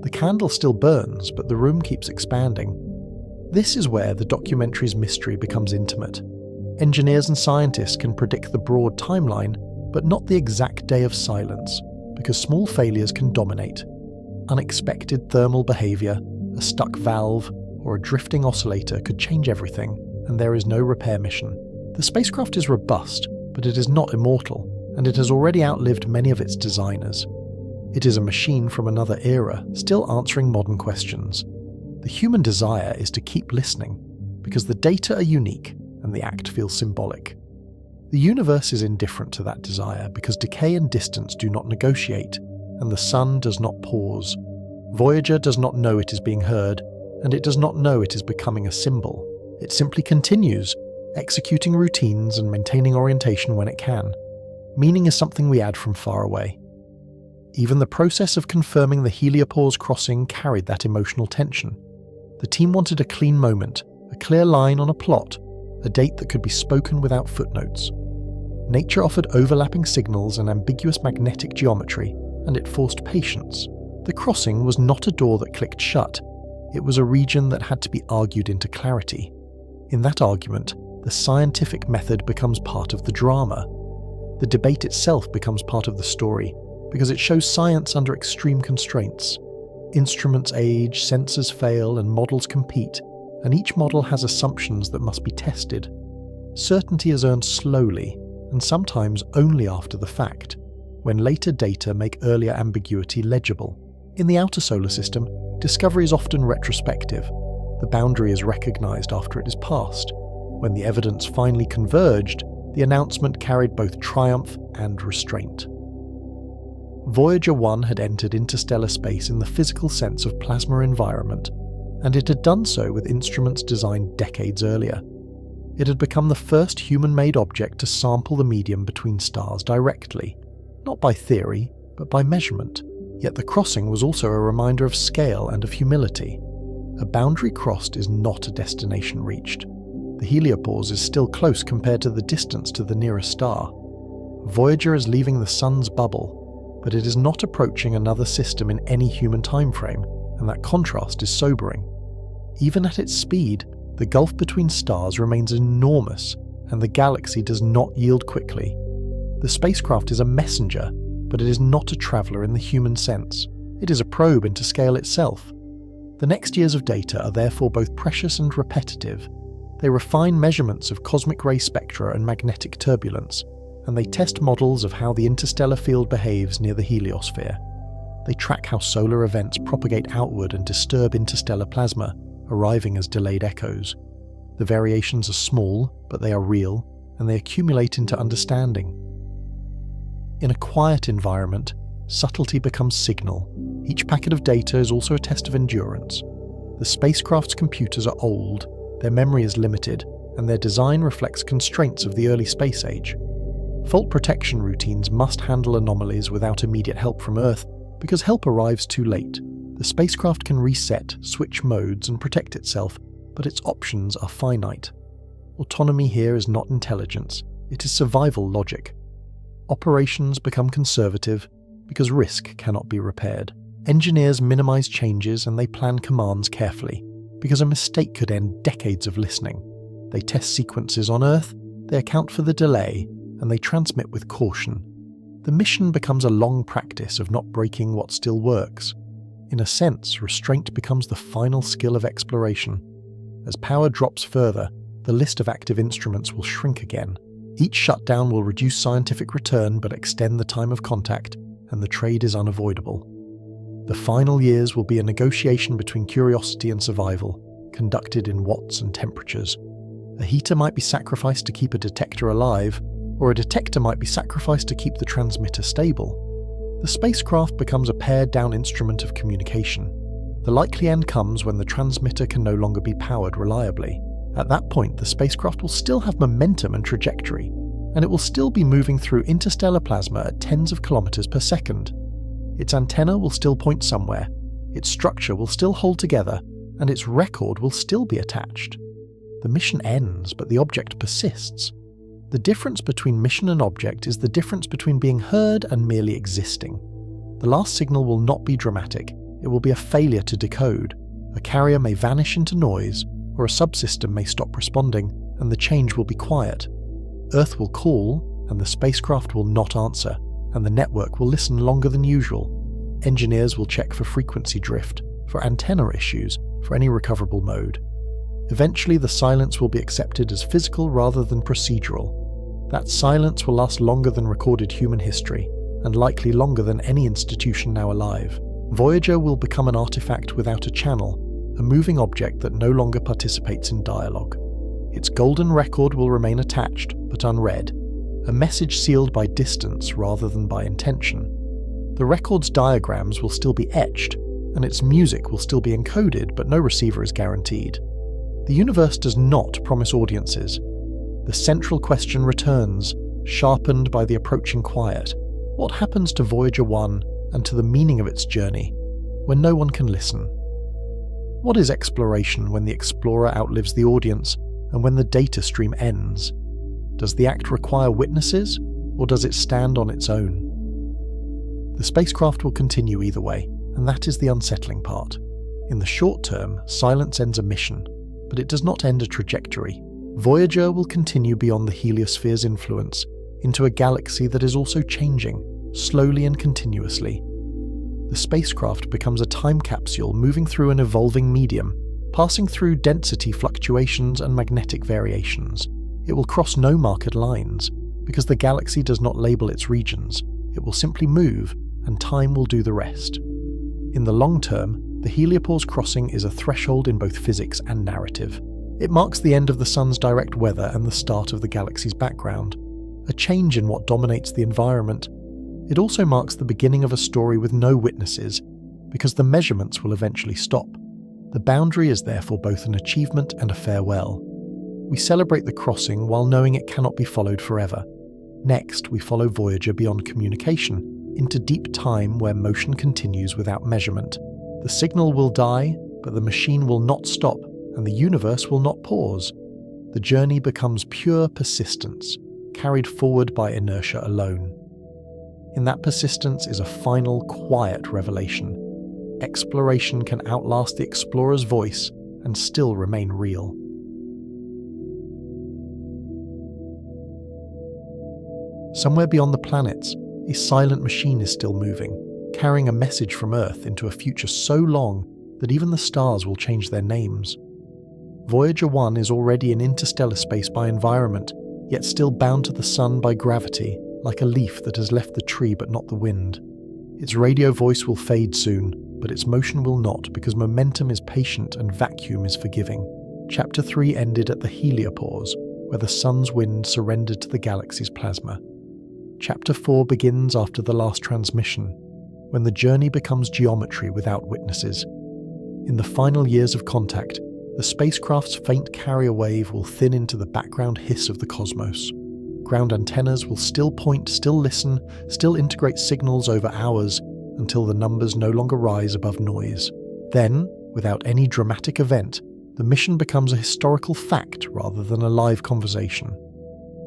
The candle still burns, but the room keeps expanding. This is where the documentary's mystery becomes intimate. Engineers and scientists can predict the broad timeline, but not the exact day of silence, because small failures can dominate. Unexpected thermal behavior, a stuck valve, or a drifting oscillator could change everything, and there is no repair mission. The spacecraft is robust, but it is not immortal, and it has already outlived many of its designers. It is a machine from another era, still answering modern questions. The human desire is to keep listening, because the data are unique, and the act feels symbolic. The universe is indifferent to that desire, because decay and distance do not negotiate, and the sun does not pause. Voyager does not know it is being heard, and it does not know it is becoming a symbol. It simply continues, executing routines and maintaining orientation when it can. Meaning is something we add from far away. Even the process of confirming the Heliopause crossing carried that emotional tension. The team wanted a clean moment, a clear line on a plot, a date that could be spoken without footnotes. Nature offered overlapping signals and ambiguous magnetic geometry, and it forced patience. The crossing was not a door that clicked shut. It was a region that had to be argued into clarity. In that argument, the scientific method becomes part of the drama. The debate itself becomes part of the story, because it shows science under extreme constraints. Instruments age, sensors fail, and models compete, and each model has assumptions that must be tested. Certainty is earned slowly, and sometimes only after the fact, when later data make earlier ambiguity legible. In the outer solar system, discovery is often retrospective. The boundary is recognized after it is passed. When the evidence finally converged, the announcement carried both triumph and restraint. Voyager 1 had entered interstellar space in the physical sense of plasma environment, and it had done so with instruments designed decades earlier. It had become the first human-made object to sample the medium between stars directly, not by theory, but by measurement. Yet the crossing was also a reminder of scale and of humility. A boundary crossed is not a destination reached. The Heliopause is still close compared to the distance to the nearest star. Voyager is leaving the sun's bubble, but it is not approaching another system in any human timeframe, and that contrast is sobering. Even at its speed, the gulf between stars remains enormous, and the galaxy does not yield quickly. The spacecraft is a messenger, but it is not a traveller in the human sense. It is a probe into scale itself. The next years of data are therefore both precious and repetitive. They refine measurements of cosmic ray spectra and magnetic turbulence, and they test models of how the interstellar field behaves near the heliosphere. They track how solar events propagate outward and disturb interstellar plasma, arriving as delayed echoes. The variations are small, but they are real, and they accumulate into understanding. In a quiet environment, subtlety becomes signal. Each packet of data is also a test of endurance. The spacecraft's computers are old, their memory is limited, and their design reflects constraints of the early space age. Fault protection routines must handle anomalies without immediate help from Earth, because help arrives too late. The spacecraft can reset, switch modes, and protect itself, but its options are finite. Autonomy here is not intelligence, it is survival logic. Operations become conservative because risk cannot be repaired. Engineers minimize changes and they plan commands carefully, because a mistake could end decades of listening. They test sequences on Earth, they account for the delay, and they transmit with caution. The mission becomes a long practice of not breaking what still works. In a sense, restraint becomes the final skill of exploration. As power drops further, the list of active instruments will shrink again. Each shutdown will reduce scientific return but extend the time of contact, and the trade is unavoidable. The final years will be a negotiation between curiosity and survival, conducted in watts and temperatures. A heater might be sacrificed to keep a detector alive, or a detector might be sacrificed to keep the transmitter stable. The spacecraft becomes a pared-down instrument of communication. The likely end comes when the transmitter can no longer be powered reliably. At that point, the spacecraft will still have momentum and trajectory, and it will still be moving through interstellar plasma at tens of kilometers per second. Its antenna will still point somewhere, its structure will still hold together, and its record will still be attached. The mission ends, but the object persists. The difference between mission and object is the difference between being heard and merely existing. The last signal will not be dramatic, it will be a failure to decode. A carrier may vanish into noise, or a subsystem may stop responding, and the change will be quiet. Earth will call, and the spacecraft will not answer, and the network will listen longer than usual. Engineers will check for frequency drift, for antenna issues, for any recoverable mode. Eventually, the silence will be accepted as physical rather than procedural. That silence will last longer than recorded human history, and likely longer than any institution now alive. Voyager will become an artifact without a channel, a moving object that no longer participates in dialogue. Its golden record will remain attached, but unread, a message sealed by distance rather than by intention. The record's diagrams will still be etched, and its music will still be encoded, but no receiver is guaranteed. The universe does not promise audiences. The central question returns, sharpened by the approaching quiet. What happens to Voyager 1 and to the meaning of its journey when no one can listen? What is exploration when the explorer outlives the audience and when the data stream ends? Does the act require witnesses, or does it stand on its own? The spacecraft will continue either way, and that is the unsettling part. In the short term, silence ends a mission, but it does not end a trajectory. Voyager will continue beyond the heliosphere's influence, into a galaxy that is also changing, slowly and continuously. The spacecraft becomes a time capsule moving through an evolving medium, passing through density fluctuations and magnetic variations. It will cross no marked lines, because the galaxy does not label its regions. It will simply move, and time will do the rest. In the long term, the Heliopause crossing is a threshold in both physics and narrative. It marks the end of the sun's direct weather and the start of the galaxy's background, a change in what dominates the environment. It also marks the beginning of a story with no witnesses, because the measurements will eventually stop. The boundary is therefore both an achievement and a farewell. We celebrate the crossing while knowing it cannot be followed forever. Next, we follow Voyager beyond communication, into deep time where motion continues without measurement. The signal will die, but the machine will not stop, and the universe will not pause. The journey becomes pure persistence, carried forward by inertia alone. In that persistence is a final, quiet revelation. Exploration can outlast the explorer's voice and still remain real. Somewhere beyond the planets, a silent machine is still moving, carrying a message from Earth into a future so long that even the stars will change their names. Voyager 1 is already in interstellar space by environment, yet still bound to the sun by gravity, like a leaf that has left the tree but not the wind. Its radio voice will fade soon, but its motion will not, because momentum is patient and vacuum is forgiving. Chapter 3 ended at the Heliopause, where the sun's wind surrendered to the galaxy's plasma. Chapter 4 begins after the last transmission, when the journey becomes geometry without witnesses. In the final years of contact, the spacecraft's faint carrier wave will thin into the background hiss of the cosmos. Ground antennas will still point, still listen, still integrate signals over hours, until the numbers no longer rise above noise. Then, without any dramatic event, the mission becomes a historical fact rather than a live conversation.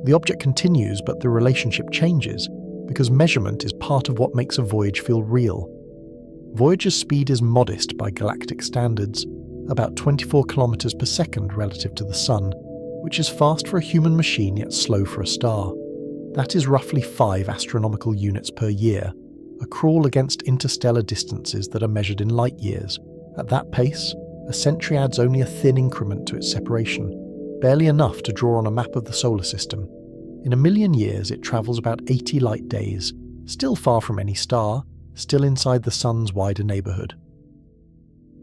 The object continues, but the relationship changes, because measurement is part of what makes a voyage feel real. Voyager's speed is modest by galactic standards, about 24 kilometers per second relative to the Sun, which is fast for a human machine yet slow for a star. That is roughly 5 astronomical units per year, a crawl against interstellar distances that are measured in light years. At that pace, a century adds only a thin increment to its separation, barely enough to draw on a map of the solar system. In a million years, it travels about 80 light days, still far from any star, still inside the Sun's wider neighbourhood.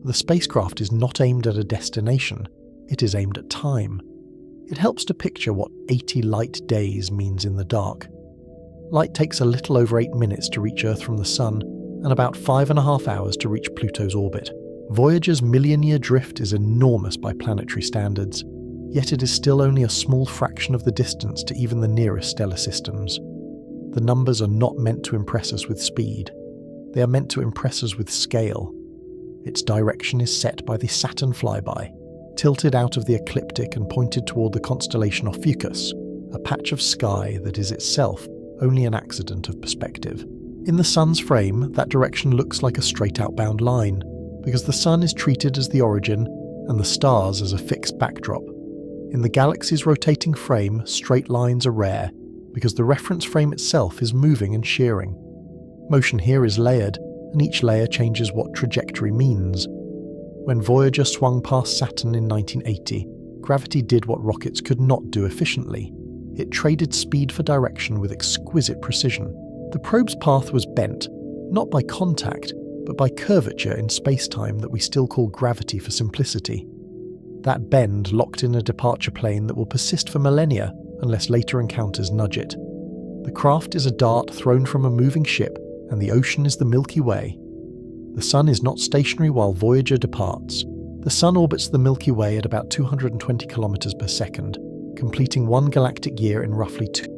The spacecraft is not aimed at a destination, it is aimed at time. It helps to picture what 80 light days means in the dark. Light takes a little over 8 minutes to reach Earth from the Sun, and about 5.5 hours to reach Pluto's orbit. Voyager's million-year drift is enormous by planetary standards, yet it is still only a small fraction of the distance to even the nearest stellar systems. The numbers are not meant to impress us with speed. They are meant to impress us with scale. Its direction is set by the Saturn flyby, tilted out of the ecliptic and pointed toward the constellation Ophiuchus, a patch of sky that is itself only an accident of perspective. In the Sun's frame, that direction looks like a straight outbound line, because the Sun is treated as the origin and the stars as a fixed backdrop. In the galaxy's rotating frame, straight lines are rare, because the reference frame itself is moving and shearing. Motion here is layered, and each layer changes what trajectory means. When Voyager swung past Saturn in 1980, gravity did what rockets could not do efficiently. It traded speed for direction with exquisite precision. The probe's path was bent, not by contact, but by curvature in space-time that we still call gravity for simplicity. That bend locked in a departure plane that will persist for millennia unless later encounters nudge it. The craft is a dart thrown from a moving ship, and the ocean is the Milky Way. The Sun is not stationary while Voyager departs. The Sun orbits the Milky Way at about 220 kilometers per second, completing one galactic year in roughly 2.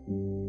you.